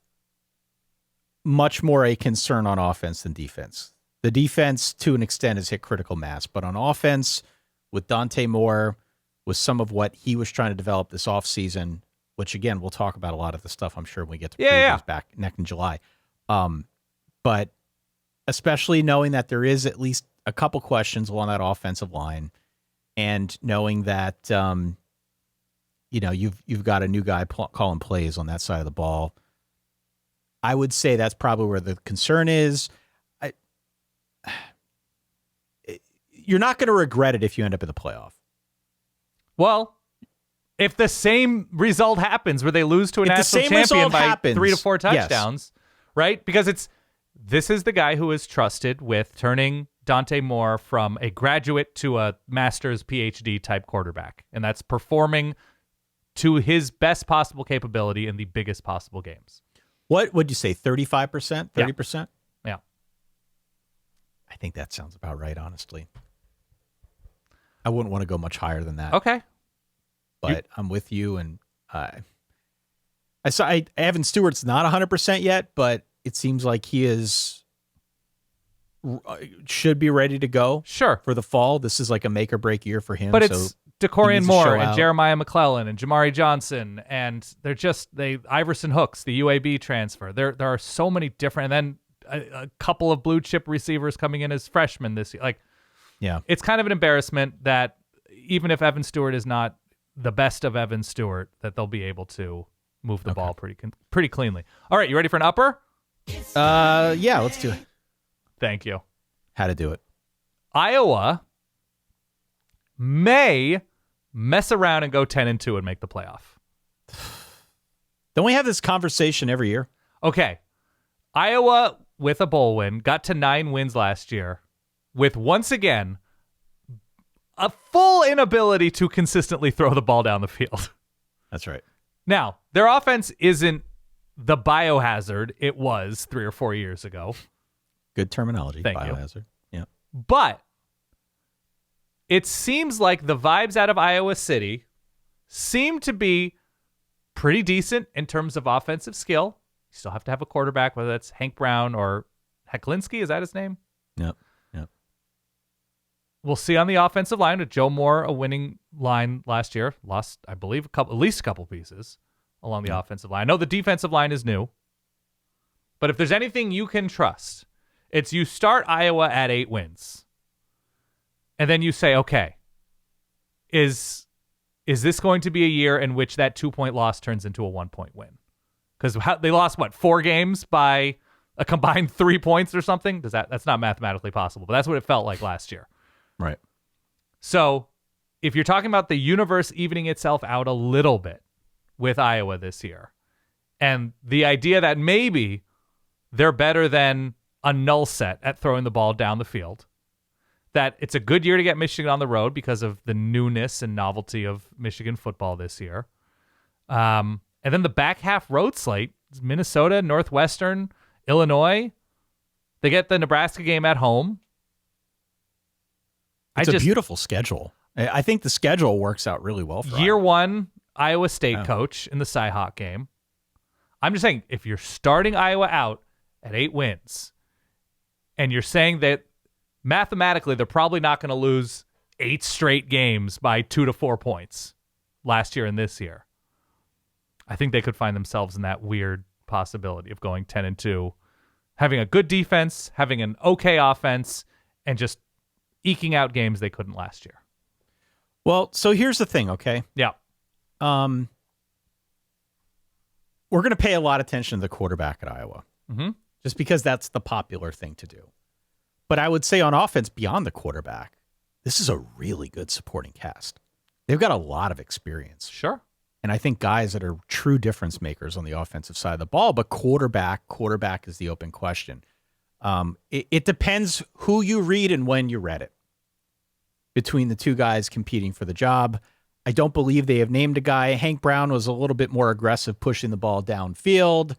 much more a concern on offense than defense. The defense, to an extent, has hit critical mass. But on offense, with Dante Moore, with some of what he was trying to develop this offseason, which, again, we'll talk about a lot of the stuff, I'm sure, when we get to previews back next in July. But especially knowing that there is at least a couple questions along that offensive line, and knowing that you've got a new guy calling plays on that side of the ball, I would say that's probably where the concern is. You're not going to regret it if you end up in the playoff. Well, if the same result happens where they lose to a national champion by 3 to 4 touchdowns, right? Because this is the guy who is trusted with turning Dante Moore from a graduate to a master's PhD type quarterback. And that's performing to his best possible capability in the biggest possible games. What would you say, 35%, 30%? Yeah. I think that sounds about right, honestly. I wouldn't want to go much higher than that. Okay. But I'm with you, and I saw Evan Stewart's not 100% yet, but it seems like he should be ready to go. Sure. For the fall. This is like a make or break year for him. But it's DeCorian Moore and out. Jeremiah McClellan and Jamari Johnson, and they're Iverson Hooks, the UAB transfer. There are so many different, and then a couple of blue chip receivers coming in as freshmen this year. Like, yeah, it's kind of an embarrassment that even if Evan Stewart is not the best of Evan Stewart, that they'll be able to move the ball pretty cleanly. All right, you ready for an upper? Yeah, let's do it. Thank you. How to do it. Iowa may mess around and go 10-2 and make the playoff. Don't we have this conversation every year? Okay. Iowa, with a bowl win, got to 9 wins last year with, once again, a full inability to consistently throw the ball down the field. That's right. Now, their offense isn't the biohazard it was 3 or 4 years ago. Good terminology. Thank biohazard. you. Yeah. But it seems like the vibes out of Iowa City seem to be pretty decent in terms of offensive skill. You still have to have a quarterback, whether that's Hank Brown or Hecklinski. Is that his name? Yep. We'll see on the offensive line with Joe Moore, a winning line last year. Lost, I believe, at least a couple pieces along the offensive line. I know the defensive line is new, but if there's anything you can trust, it's you start Iowa at 8 wins, and then you say, okay, is this going to be a year in which that 2-point loss turns into a 1-point win? Because they lost, 4 games by a combined 3 points or something? That's not mathematically possible, but that's what it felt like last year. Right. So if you're talking about the universe evening itself out a little bit with Iowa this year, and the idea that maybe they're better than a null set at throwing the ball down the field, that it's a good year to get Michigan on the road because of the newness and novelty of Michigan football this year. And then the back half road slate, Minnesota, Northwestern, Illinois. They get the Nebraska game at home. It's a beautiful schedule. I think the schedule works out really well for year Iowa. 1 Iowa State coach in the Cyhawk game. I'm just saying, if you're starting Iowa out at 8 wins, and you're saying that mathematically they're probably not going to lose 8 straight games by 2 to 4 points last year and this year, I think they could find themselves in that weird possibility of going 10-2, having a good defense, having an okay offense, and just eking out games they couldn't last year. Well, so here's the thing, okay? Yeah. We're going to pay a lot of attention to the quarterback at Iowa, just because that's the popular thing to do. But I would say on offense, beyond the quarterback, this is a really good supporting cast. They've got a lot of experience. Sure. And I think guys that are true difference makers on the offensive side of the ball, but quarterback is the open question. It depends who you read and when you read it. Between the two guys competing for the job, I don't believe they have named a guy. Hank Brown was a little bit more aggressive pushing the ball downfield.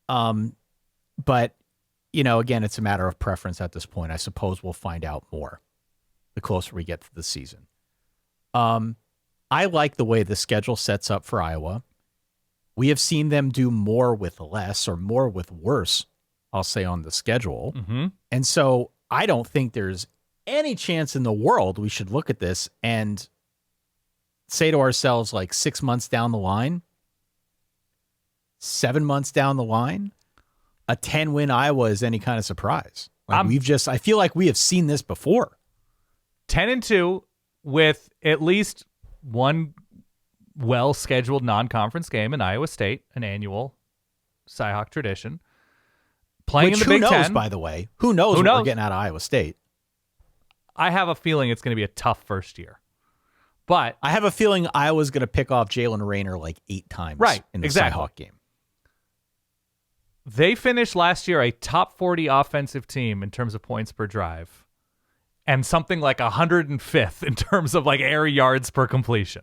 But, again, it's a matter of preference at this point. I suppose we'll find out more the closer we get to the season. I like the way the schedule sets up for Iowa. We have seen them do more with less or more with worse, I'll say, on the schedule. Mm-hmm. And so I don't think there's any chance in the world we should look at this and say to ourselves, like 6 months down the line, 7 months down the line, a 10-win Iowa is any kind of surprise. I feel like we have seen this before. 10-2 with at least one well-scheduled non-conference game in Iowa State, an annual Cyhawk tradition. Playing in the Big Ten. Who knows, by the way? Who knows what we're getting out of Iowa State? I have a feeling it's going to be a tough first year. But I have a feeling Iowa's going to pick off Jalen Rayner like 8 times in the Cyhawk game. They finished last year a top 40 offensive team in terms of points per drive and something like 105th in terms of like air yards per completion.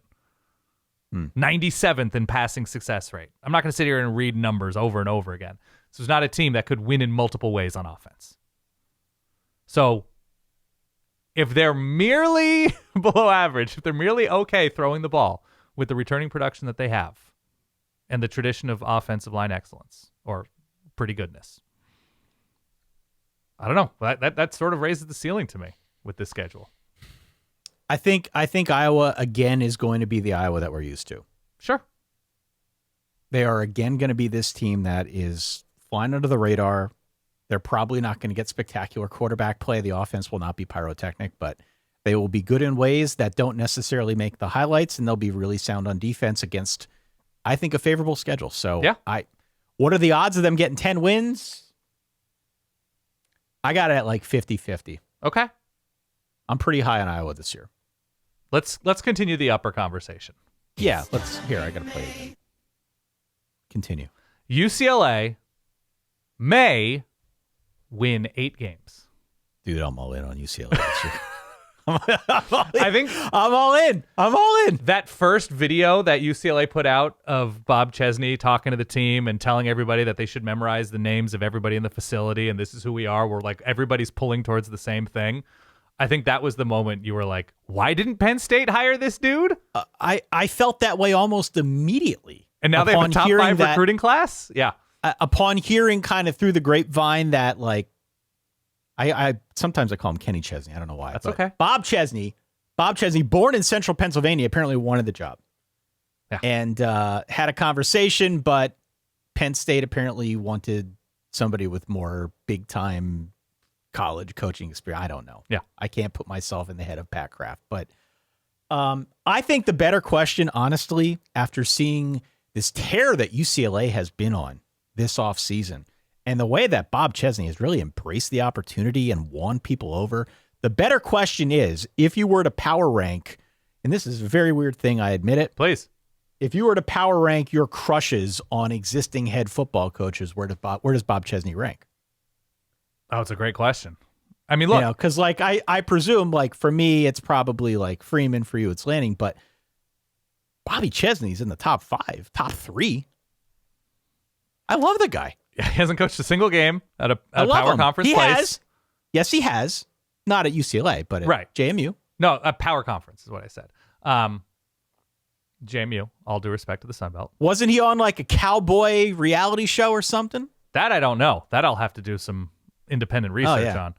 97th in passing success rate. I'm not going to sit here and read numbers over and over again. This was not a team that could win in multiple ways on offense. So if they're merely below average, if they're merely okay throwing the ball with the returning production that they have and the tradition of offensive line excellence or pretty goodness, I don't know. That sort of raises the ceiling to me with this schedule. I think Iowa, again, is going to be the Iowa that we're used to. Sure. They are, again, going to be this team that is flying under the radar. They're probably not going to get spectacular quarterback play. The offense will not be pyrotechnic, but they will be good in ways that don't necessarily make the highlights, and they'll be really sound on defense against, I think, a favorable schedule. So, what are the odds of them getting 10 wins? I got it at like 50-50. Okay. I'm pretty high on Iowa this year. Let's continue the upper conversation. Yeah, I got to play it again. Continue. UCLA may win 8 games. Dude, I'm all in on UCLA this year. I'm all in. That first video that UCLA put out of Bob Chesney talking to the team and telling everybody that they should memorize the names of everybody in the facility and this is who we are, we're like everybody's pulling towards the same thing. I think that was the moment you were like, why didn't Penn State hire this dude? I felt that way almost immediately. And now they have a top 5 recruiting class? Yeah. Upon hearing kind of through the grapevine that, like, I sometimes I call him Kenny Chesney. I don't know why. That's okay. Bob Chesney, born in central Pennsylvania, apparently wanted the job. Yeah. And had a conversation, but Penn State apparently wanted somebody with more big-time college coaching experience. I don't know. Yeah. I can't put myself in the head of Pat Kraft. But I think the better question, honestly, after seeing this tear that UCLA has been on this offseason, and the way that Bob Chesney has really embraced the opportunity and won people over, the better question is, if you were to power rank, and this is a very weird thing, I admit it. Please. If you were to power rank your crushes on existing head football coaches, where does Bob Chesney rank? Oh, it's a great question. I mean, look. Because like I presume, like, for me, it's probably like Freeman, for you, it's Lanning, but Bobby Chesney's in the top 5, top 3. I love the guy. He hasn't coached a single game at a power conference place. Yes, he has. Not at UCLA, but at JMU. No, a power conference is what I said. JMU, all due respect to the Sun Belt. Wasn't he on like a cowboy reality show or something? That I don't know. That I'll have to do some independent research on.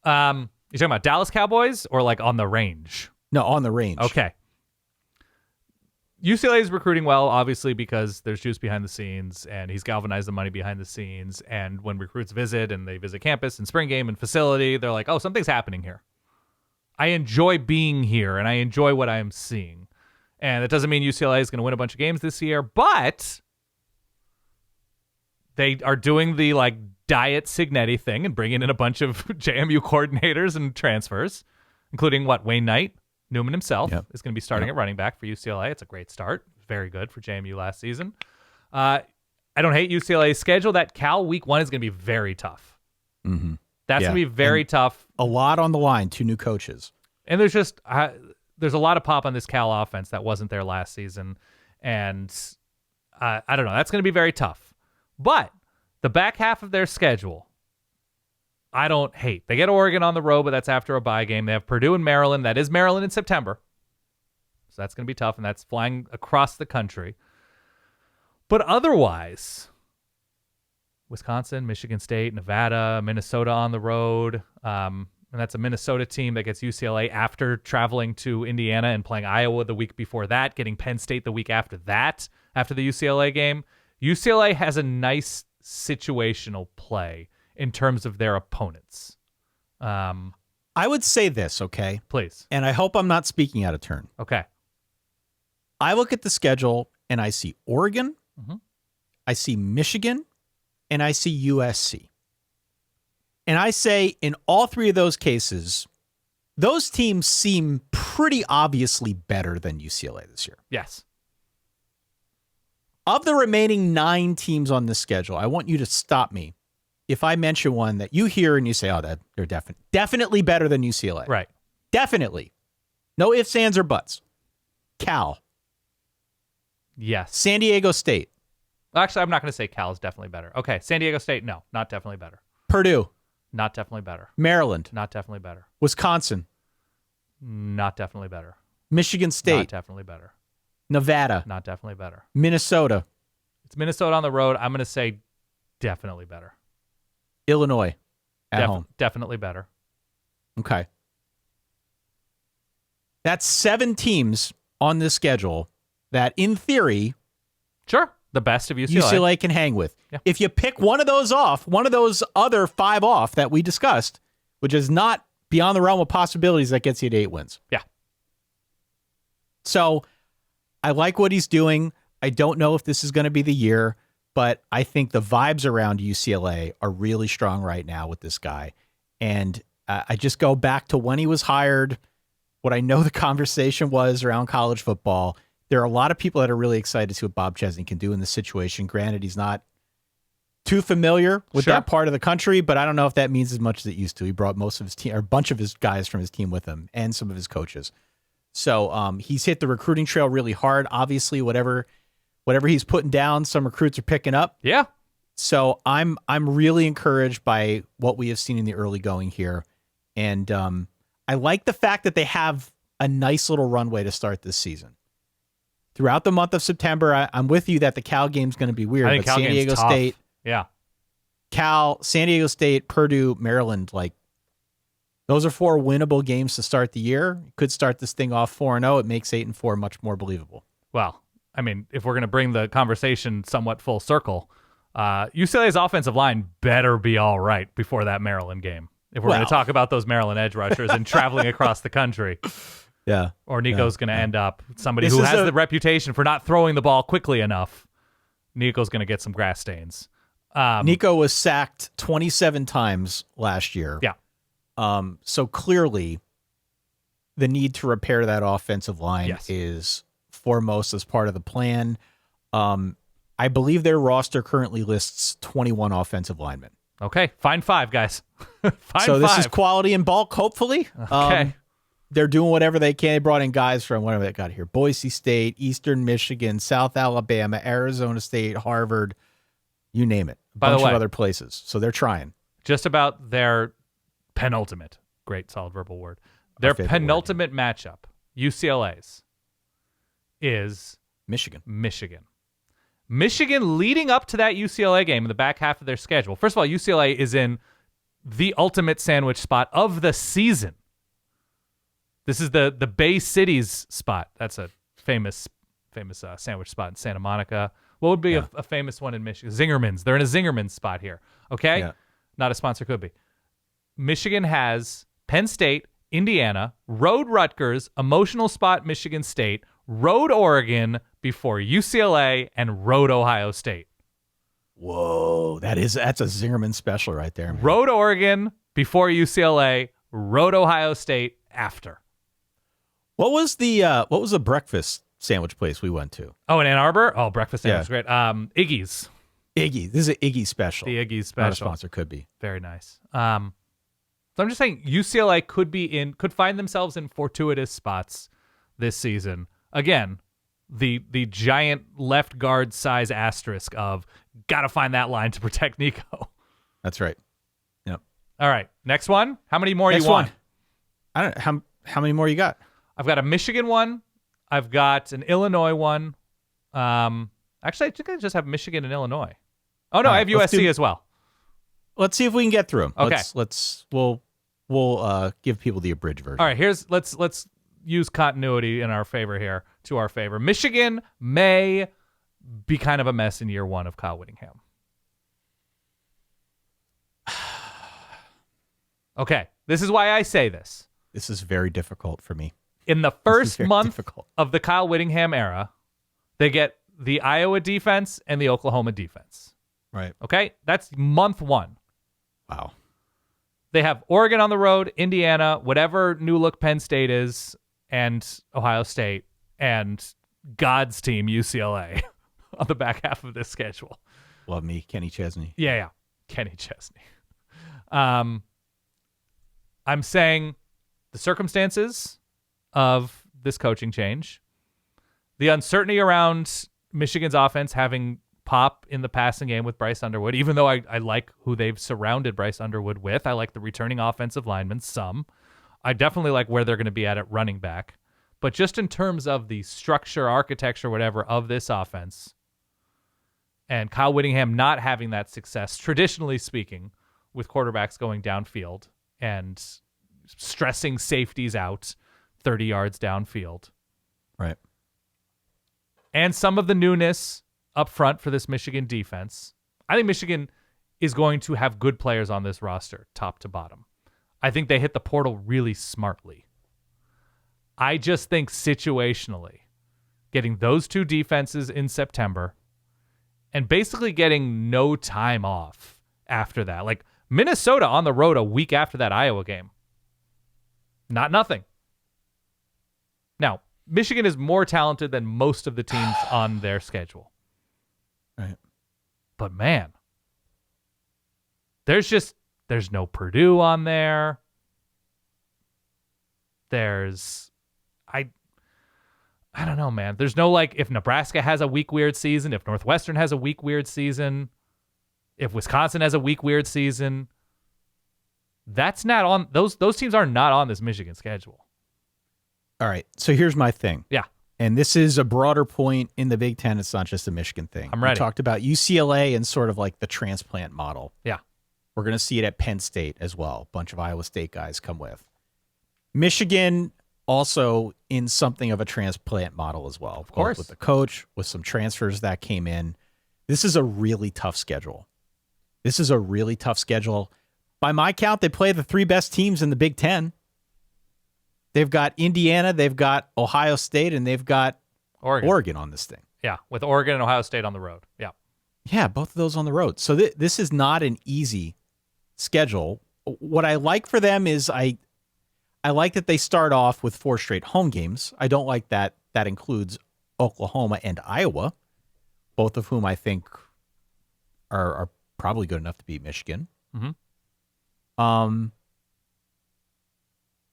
You talking about Dallas Cowboys or like on the range? No, on the range. Okay. UCLA is recruiting well, obviously, because there's juice behind the scenes, and he's galvanized the money behind the scenes. And when recruits visit and they visit campus and spring game and facility, they're like, oh, something's happening here. I enjoy being here, and I enjoy what I am seeing. And it doesn't mean UCLA is going to win a bunch of games this year, but they are doing the like Diet Signetti thing and bringing in a bunch of JMU coordinators and transfers, including Wayne Knight. Newman himself is going to be starting at running back for UCLA. It's a great start. Very good for JMU last season. I don't hate UCLA's schedule. That Cal week 1 is going to be very tough. Mm-hmm. That's going to be very tough. A lot on the line, 2 new coaches. And there's just there's a lot of pop on this Cal offense that wasn't there last season. And I don't know. That's going to be very tough. But the back half of their schedule, I don't hate. They get Oregon on the road, but that's after a bye game. They have Purdue and Maryland. That is Maryland in September. So that's going to be tough, and that's flying across the country. But otherwise, Wisconsin, Michigan State, Nevada, Minnesota on the road. And that's a Minnesota team that gets UCLA after traveling to Indiana and playing Iowa the week before that, getting Penn State the week after that, after the UCLA game. UCLA has a nice situational play in terms of their opponents. I would say this, okay? Please. And I hope I'm not speaking out of turn. Okay. I look at the schedule and I see Oregon, I see Michigan, and I see USC. And I say in all 3 of those cases, those teams seem pretty obviously better than UCLA this year. Yes. Of the remaining 9 teams on this schedule, I want you to stop me if I mention one that you hear and you say, oh, that they're definitely better than UCLA. Right. Definitely. No ifs, ands, or buts. Cal. Yes. San Diego State. Actually, I'm not going to say Cal is definitely better. Okay. San Diego State, no, not definitely better. Purdue. Not definitely better. Maryland. Not definitely better. Wisconsin. Not definitely better. Michigan State. Not definitely better. Nevada. Not definitely better. Minnesota. It's Minnesota on the road. I'm going to say definitely better. Illinois at home. Definitely better. Okay. That's 7 teams on this schedule that, in theory, sure, the best of UCLA can hang with. Yeah. If you pick one of those off, one of those other 5 off that we discussed, which is not beyond the realm of possibilities, that gets you to 8 wins. Yeah. So I like what he's doing. I don't know if this is going to be the year, but I think the vibes around UCLA are really strong right now with this guy. And I just go back to when he was hired, what I know the conversation was around college football. There are a lot of people that are really excited to see what Bob Chesney can do in this situation. Granted, he's not too familiar with that part of the country, but I don't know if that means as much as it used to. He brought most of his team, or a bunch of his guys from his team with him, and some of his coaches. So he's hit the recruiting trail really hard. Obviously, whatever he's putting down, some recruits are picking up. Yeah. So I'm really encouraged by what we have seen in the early going here. And I like the fact that they have a nice little runway to start this season. Throughout the month of September, I'm with you that the Cal game's going to be weird. I think but Cal San Diego game's State, tough. Cal, San Diego State, Purdue, Maryland, like those are 4 winnable games to start the year. You could start this thing off 4-0. It makes 8-4 much more believable. Well, I mean, if we're going to bring the conversation somewhat full circle, UCLA's offensive line better be all right before that Maryland game. If we're going to talk about those Maryland edge rushers and traveling across the country. Yeah. Or Nico's going to end up somebody who has the reputation for not throwing the ball quickly enough. Nico's going to get some grass stains. Nico was sacked 27 times last year. Yeah. So clearly the need to repair that offensive line is foremost as part of the plan. I believe their roster currently lists 21 offensive linemen. Okay. Find 5, guys. This is quality in bulk, hopefully. Okay. They're doing whatever they can. They brought in guys from whatever they got here. Boise State, Eastern Michigan, South Alabama, Arizona State, Harvard, you name it. A bunch of other places. So they're trying. Just about their penultimate, great solid verbal word, their penultimate matchup, UCLA's, is Michigan. Michigan leading up to that UCLA game in the back half of their schedule. First of all, UCLA is in the ultimate sandwich spot of the season. This is the Bay Cities spot. That's a famous sandwich spot in Santa Monica. What would be a famous one in Michigan? Zingerman's. They're in a Zingerman's spot here. Okay? Yeah. Not a sponsor, could be. Michigan has Penn State, Indiana, road Rutgers, emotional spot Michigan State, road Oregon before UCLA, and road Ohio State. Whoa, that's a Zingerman special right there, man. Road Oregon before UCLA, road Ohio State after. What was the breakfast sandwich place we went to? Oh, in Ann Arbor? Oh, breakfast sandwich, great. Iggy's. Iggy. This is an Iggy special. The Iggy's special. Not a sponsor, could be. Very nice. So I'm just saying UCLA could find themselves in fortuitous spots this season. Again, the giant left guard size asterisk of gotta find that line to protect Nico. That's right. Yep. All right. Next one. How many more you want? I don't know. How many more you got? I've got a Michigan one. I've got an Illinois one. Actually, I think I just have Michigan and Illinois. Oh no, I have USC as well. Let's see if we can get through them. Okay. We'll give people the abridged version. All right, let's use continuity in our favor here, to our favor. Michigan may be kind of a mess in year 1 of Kyle Whittingham. Okay, this is why I say this. This is very difficult for me. In the first month of the Kyle Whittingham era, they get the Iowa defense and the Oklahoma defense. Right. Okay? That's month 1. Wow. They have Oregon on the road, Indiana, whatever new look Penn State is, and Ohio State, and God's team, UCLA, on the back half of this schedule. Love me, Kenny Chesney. Yeah. Kenny Chesney. I'm saying the circumstances of this coaching change, the uncertainty around Michigan's offense having pop in the passing game with Bryce Underwood, even though I like who they've surrounded Bryce Underwood with. I like the returning offensive linemen, some. I definitely like where they're going to be at running back. But just in terms of the structure, architecture, whatever, of this offense, and Kyle Whittingham not having that success, traditionally speaking, with quarterbacks going downfield and stressing safeties out 30 yards downfield. Right. And some of the newness up front for this Michigan defense. I think Michigan is going to have good players on this roster, top to bottom. I think they hit the portal really smartly. I just think situationally, getting those 2 defenses in September and basically getting no time off after that. Like Minnesota on the road a week after that Iowa game. Not nothing. Now, Michigan is more talented than most of the teams on their schedule. Right. But man, there's no Purdue on there. I don't know, man. There's no, like, if Nebraska has a weak, weird season, if Northwestern has a weak, weird season, if Wisconsin has a weak, weird season, That's not on those teams are not on this Michigan schedule. All right. So here's my thing. Yeah. And this is a broader point in the Big Ten. It's not just a Michigan thing. I'm ready. We talked about UCLA and sort of like the transplant model. Yeah. We're going to see it at Penn State as well. A bunch of Iowa State guys come with. Michigan also in something of a transplant model as well. Of course. With the coach, with some transfers that came in. This is a really tough schedule. By my count, they play the three best teams in the Big Ten. They've got Indiana, they've got Ohio State, and they've got Oregon on this thing. Yeah, with Oregon and Ohio State on the road. Yeah. Yeah, both of those on the road. So this is not an easy schedule. What I like for them is I like that they start off with 4 straight home games. I don't like that that includes Oklahoma and Iowa, both of whom I think are probably good enough to beat Michigan. Mm-hmm.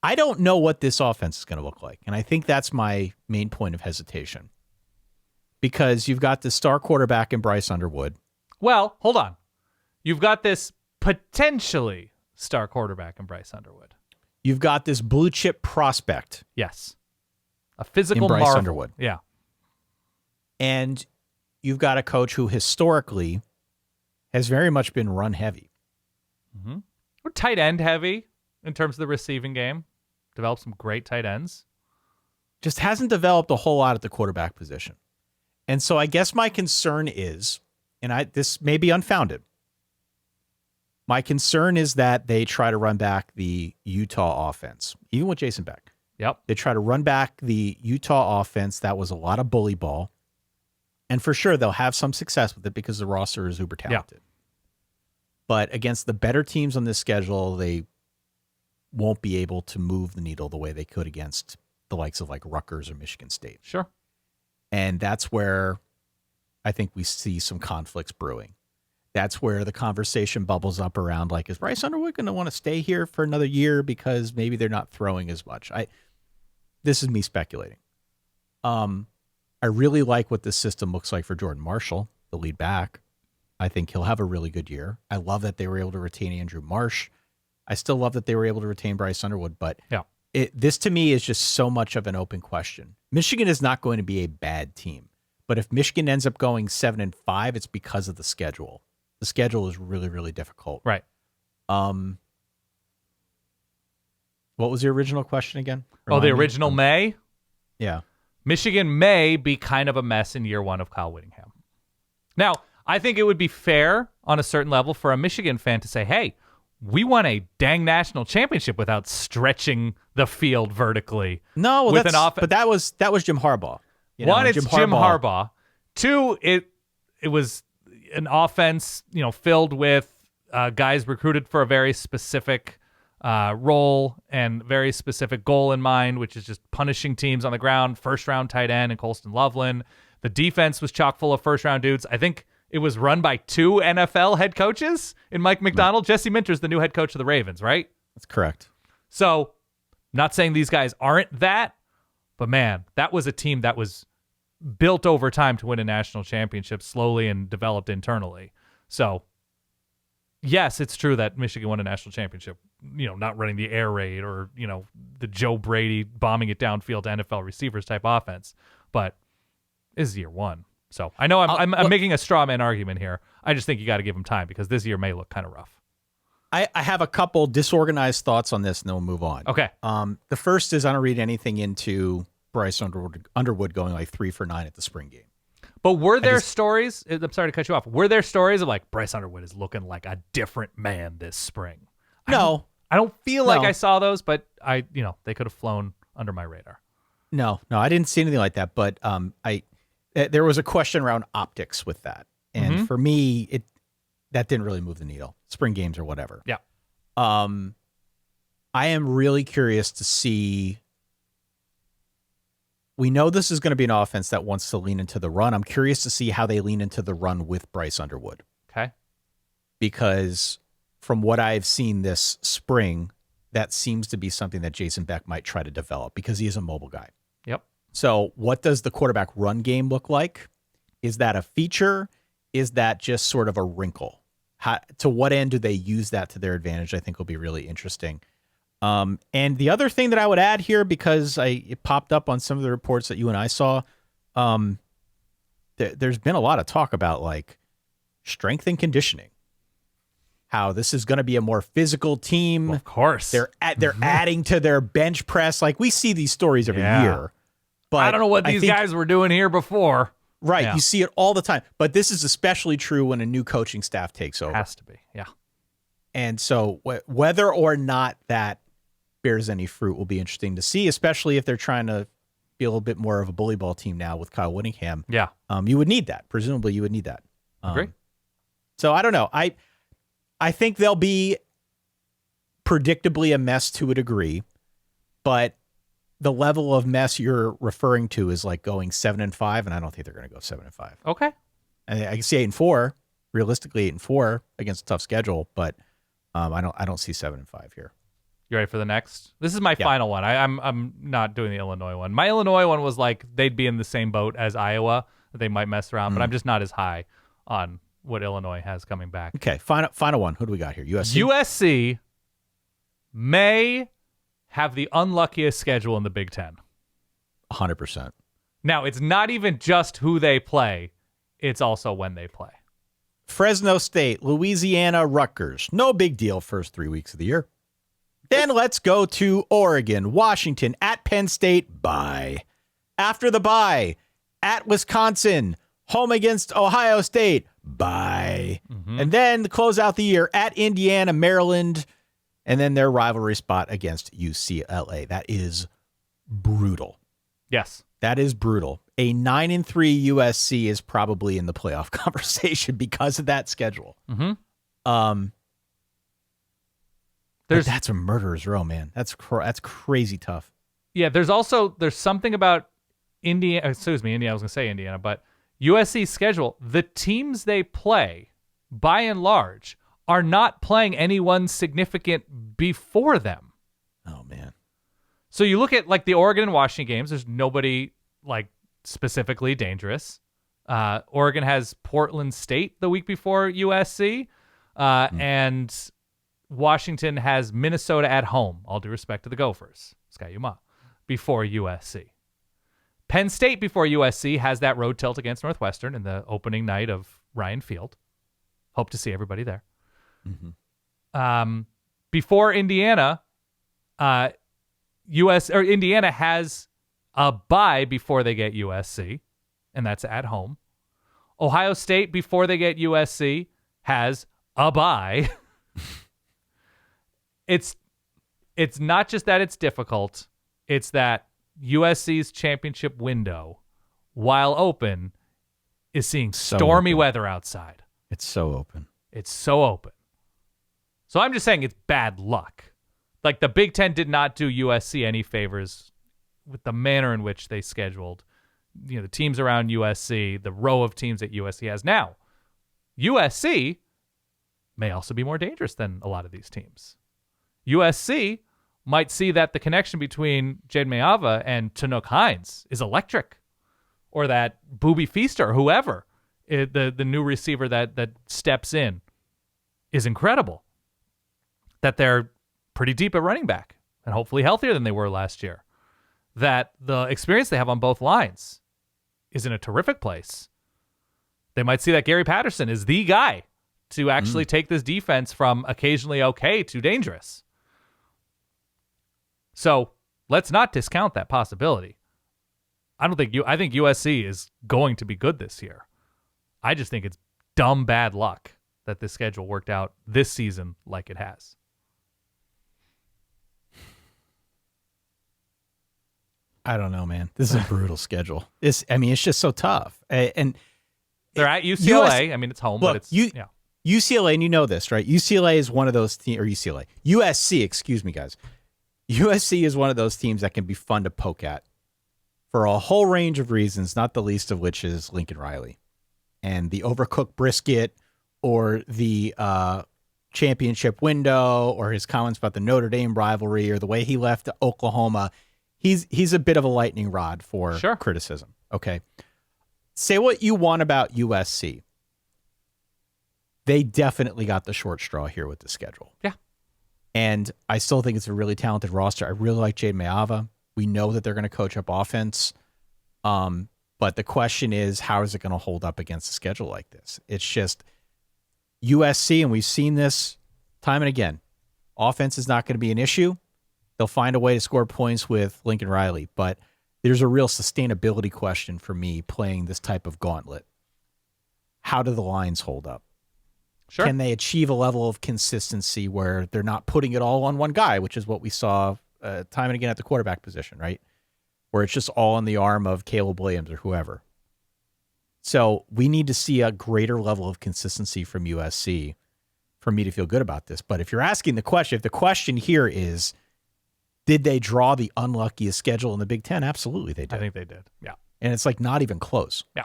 I don't know what this offense is going to look like, and I think that's my main point of hesitation. Because you've got the star quarterback in Bryce Underwood. Well, hold on. You've got this potentially star quarterback in Bryce Underwood. You've got this blue chip prospect. Yes. A physical in Bryce marvel. Underwood. Yeah. And you've got a coach who historically has very much been run heavy. Mm-hmm. We're tight end heavy in terms of the receiving game. Developed some great tight ends. Just hasn't developed a whole lot at the quarterback position. And so I guess my concern is, and this may be unfounded, my concern is that they try to run back the Utah offense, even with Jason Beck. Yep. They try to run back the Utah offense. That was a lot of bully ball. And for sure, they'll have some success with it because the roster is uber talented. Yeah. But against the better teams on this schedule, they won't be able to move the needle the way they could against the likes of like Rutgers or Michigan State. Sure. And that's where I think we see some conflicts brewing. That's where the conversation bubbles up around like, is Bryce Underwood going to want to stay here for another year because maybe they're not throwing as much? This is me speculating. I really like what this system looks like for Jordan Marshall, the lead back. I think he'll have a really good year. I love that they were able to retain Andrew Marsh. I still love that they were able to retain Bryce Underwood, but yeah. This to me is just so much of an open question. Michigan is not going to be a bad team, but if Michigan ends up going 7-5, it's because of the schedule. The schedule is really, really difficult. Right. What was the original question again? The original May? Yeah. Michigan may be kind of a mess in year one of Kyle Whittingham. Now, I think it would be fair on a certain level for a Michigan fan to say, hey, we won a dang national championship without stretching the field vertically. No, well, but that was Jim Harbaugh. One, it's Jim Harbaugh. Two, it was an offense, filled with guys recruited for a very specific role and very specific goal in mind, which is just punishing teams on the ground. First round tight end and Colston Loveland. The defense was chock full of first round dudes. I think it was run by 2 NFL head coaches in Mike McDonald. Jesse Minter's the new head coach of the Ravens, right? That's correct. So, not saying these guys aren't that, but man, that was a team that was built over time to win a national championship slowly and developed internally. So, yes, it's true that Michigan won a national championship, not running the air raid or, the Joe Brady bombing it downfield to NFL receivers type offense, but this is year one. So I know I'm making a straw man argument here. I just think you got to give them time because this year may look kind of rough. I have a couple disorganized thoughts on this, and then we'll move on. Okay. The first is I don't read anything into Bryce Underwood going like 3 for 9 at the spring game. But were there stories? I'm sorry to cut you off. Were there stories of like Bryce Underwood is looking like a different man this spring? No, I don't feel like I saw those, but they could have flown under my radar. No, I didn't see anything like that. But there was a question around optics with that. And for me, that didn't really move the needle. Spring games or whatever. Yeah. I am really curious to see. We know this is going to be an offense that wants to lean into the run. I'm curious to see how they lean into the run with Bryce Underwood. Okay. Because from what I've seen this spring, that seems to be something that Jason Beck might try to develop because he is a mobile guy. Yep. So what does the quarterback run game look like? Is that a feature? Is that just sort of a wrinkle? to what end do they use that to their advantage, I think will be really interesting. And the other thing that I would add here, because it popped up on some of the reports that you and I saw, there's been a lot of talk about like strength and conditioning, how this is going to be a more physical team. Well, of course. They're adding to their bench press. Like we see these stories every year. But I don't know what these guys were doing here before. Right. Yeah. You see it all the time. But this is especially true when a new coaching staff takes over. Has to be. Yeah. And so whether or not that bears any fruit will be interesting to see, especially if they're trying to be a little bit more of a bully ball team now with Kyle Whittingham. Yeah. You would need that. Presumably you would need that. Agree. So I don't know. I think they'll be predictably a mess to a degree, but the level of mess you're referring to is like going 7-5, and I don't think they're going to go 7-5. Okay. I can see 8-4, realistically 8-4 against a tough schedule, but I don't see 7-5 here. You ready for the next? This is my final one. I'm not doing the Illinois one. My Illinois one was like they'd be in the same boat as Iowa. They might mess around, but I'm just not as high on what Illinois has coming back. Okay, final one. Who do we got here? USC? USC may have the unluckiest schedule in the Big Ten. 100%. Now, it's not even just who they play. It's also when they play. Fresno State, Louisiana, Rutgers. No big deal first 3 weeks of the year. Then let's go to Oregon, Washington, at Penn State, bye. After the bye, at Wisconsin, home against Ohio State, bye. And then to close out the year, at Indiana, Maryland, and then their rivalry spot against UCLA. That is brutal. Yes. That is brutal. A 9-3 USC is probably in the playoff conversation because of that schedule. That's a murderer's row, man. That's crazy tough. Yeah, there's something about Indiana. I was going to say Indiana, but USC's schedule, the teams they play, by and large, are not playing anyone significant before them. Oh, man. So you look at like the Oregon and Washington games, there's nobody like specifically dangerous. Oregon has Portland State the week before USC, and Washington has Minnesota at home, all due respect to the Gophers, Ski-U-Ma, before USC. Penn State before USC has that road tilt against Northwestern in the opening night of Ryan Field. Hope to see everybody there. Before Indiana, Indiana has a bye before they get USC, and that's at home. Ohio State before they get USC has a bye. It's not just that it's difficult, it's that USC's championship window, while open, is seeing stormy weather outside. It's so open. It's so open. So I'm just saying it's bad luck. Like the Big Ten did not do USC any favors with the manner in which they scheduled, the teams around USC, the row of teams that USC has now. USC may also be more dangerous than a lot of these teams. USC might see that the connection between Jade Mayyyyybe and Tanook Hines is electric, or that Booby Feaster, or whoever, the new receiver that steps in, is incredible. That they're pretty deep at running back and hopefully healthier than they were last year. That the experience they have on both lines is in a terrific place. They might see that Gary Patterson is the guy to actually take this defense from occasionally okay to dangerous. So let's not discount that possibility. I think USC is going to be good this year. I just think it's dumb bad luck that this schedule worked out this season like it has. I don't know, man. This is a brutal schedule. It's just so tough. And they're at UCLA. It's home, but it's UCLA, and you know this, right? UCLA is one of those teams, or USC, excuse me, guys. USC is one of those teams that can be fun to poke at for a whole range of reasons, not the least of which is Lincoln Riley and the overcooked brisket, or the championship window, or his comments about the Notre Dame rivalry, or the way he left Oklahoma. He's a bit of a lightning rod for criticism. Okay. Say what you want about USC. they definitely got the short straw here with the schedule. Yeah. And I still think it's a really talented roster. I really like Jade Mayyyybe. We know that they're going to coach up offense. But the question is, how is it going to hold up against a schedule like this? It's just USC, and we've seen this time and again. Offense is not going to be an issue. They'll find a way to score points with Lincoln Riley, but there's a real sustainability question for me playing this type of gauntlet. How do the lines hold up? Sure. Can they achieve a level of consistency where they're not putting it all on one guy, which is what we saw time and again at the quarterback position, right? Where it's just all on the arm of Caleb Williams or whoever. So we need to see a greater level of consistency from USC for me to feel good about this. But if you're asking the question, if the question here is, did they draw the unluckiest schedule in the Big Ten? Absolutely they did. I think they did. Yeah. And it's like not even close. Yeah.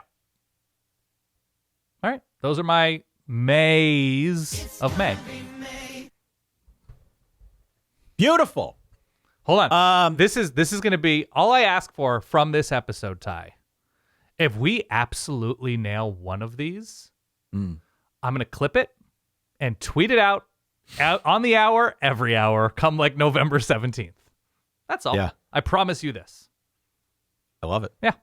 All right. Those are my Mayyyys of May. Beautiful. Hold on. This is going to be all I ask for from this episode, Ty. If we absolutely nail one of these, I'm going to clip it and tweet it out on the hour, every hour, come like November 17th. That's all. Yeah. I promise you this. I love it. Yeah.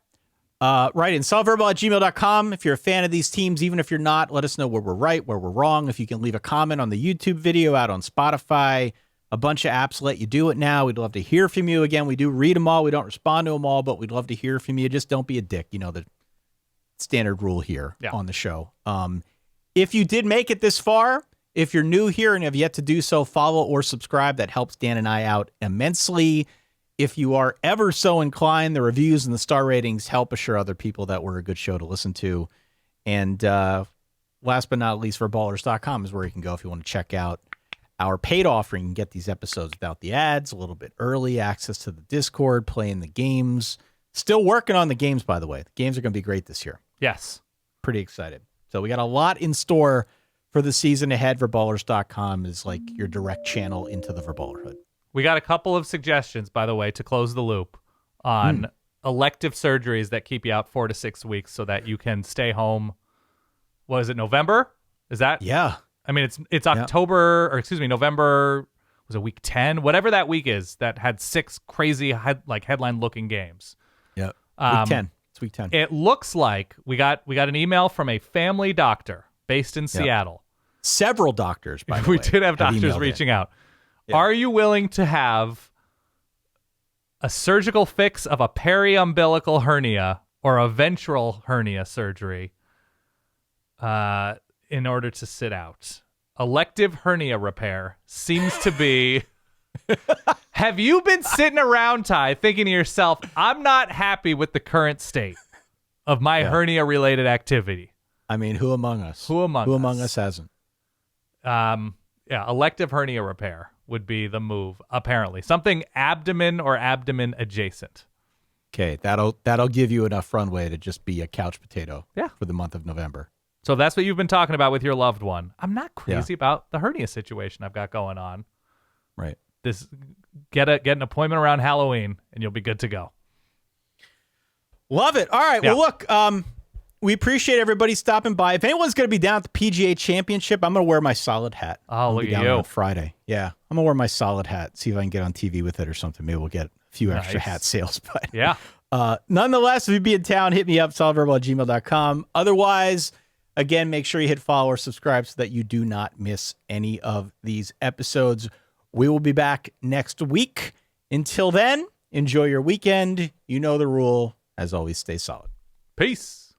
Right in solidverbal@gmail.com. If you're a fan of these teams, even if you're not, let us know where we're right, where we're wrong. If you can leave a comment on the YouTube video, out on Spotify, a bunch of apps let you do it now. We'd love to hear from you. Again, we do read them all. We don't respond to them all, but we'd love to hear from you. Just don't be a dick. You know, the standard rule here on the show. If you did make it this far, if you're new here and have yet to do so, follow or subscribe. That helps Dan and I out immensely. If you are ever so inclined, the reviews and the star ratings help assure other people that we're a good show to listen to. And last but not least, verballers.com is where you can go if you want to check out our paid offering and get these episodes without the ads, a little bit early, access to the Discord, playing the games. Still working on the games, by the way. The games are going to be great this year. Yes. Pretty excited. So we got a lot in store for the season ahead. Verballers.com is like your direct channel into the Verballerhood. We got a couple of suggestions, by the way, to close the loop on elective surgeries that keep you out 4 to 6 weeks so that you can stay home. What is it, November? Is that? Yeah. I mean, it's October, or excuse me, November, was it week 10? Whatever that week is that had 6 crazy headline-looking games. Yeah. Week 10. It's week 10. It looks like we got an email from a family doctor based in Seattle. Several doctors, by the way. We did have doctors reaching out. Yeah. Are you willing to have a surgical fix of a periumbilical hernia or a ventral hernia surgery in order to sit out? Elective hernia repair seems to be... Have you been sitting around, Ty, thinking to yourself, I'm not happy with the current state of my hernia-related activity? I mean, who among us? Who among us hasn't? Elective hernia repair would be the move, apparently. Something abdomen or abdomen adjacent. Okay, that'll give you enough runway to just be a couch potato for the month of November. So that's what you've been talking about with your loved one. I'm not crazy about the hernia situation I've got going on. Right. This get an appointment around Halloween and you'll be good to go. Love it. All right. Well, look, we appreciate everybody stopping by. If anyone's going to be down at the PGA Championship, I'm going to wear my solid hat. Oh, look at you. On Friday. Yeah. I'm going to wear my solid hat, see if I can get on TV with it or something. Maybe we'll get a few extra hat sales. But nonetheless, if you be in town, hit me up, solidverbal@gmail.com. Otherwise, again, make sure you hit follow or subscribe so that you do not miss any of these episodes. We will be back next week. Until then, enjoy your weekend. You know the rule. As always, stay solid. Peace.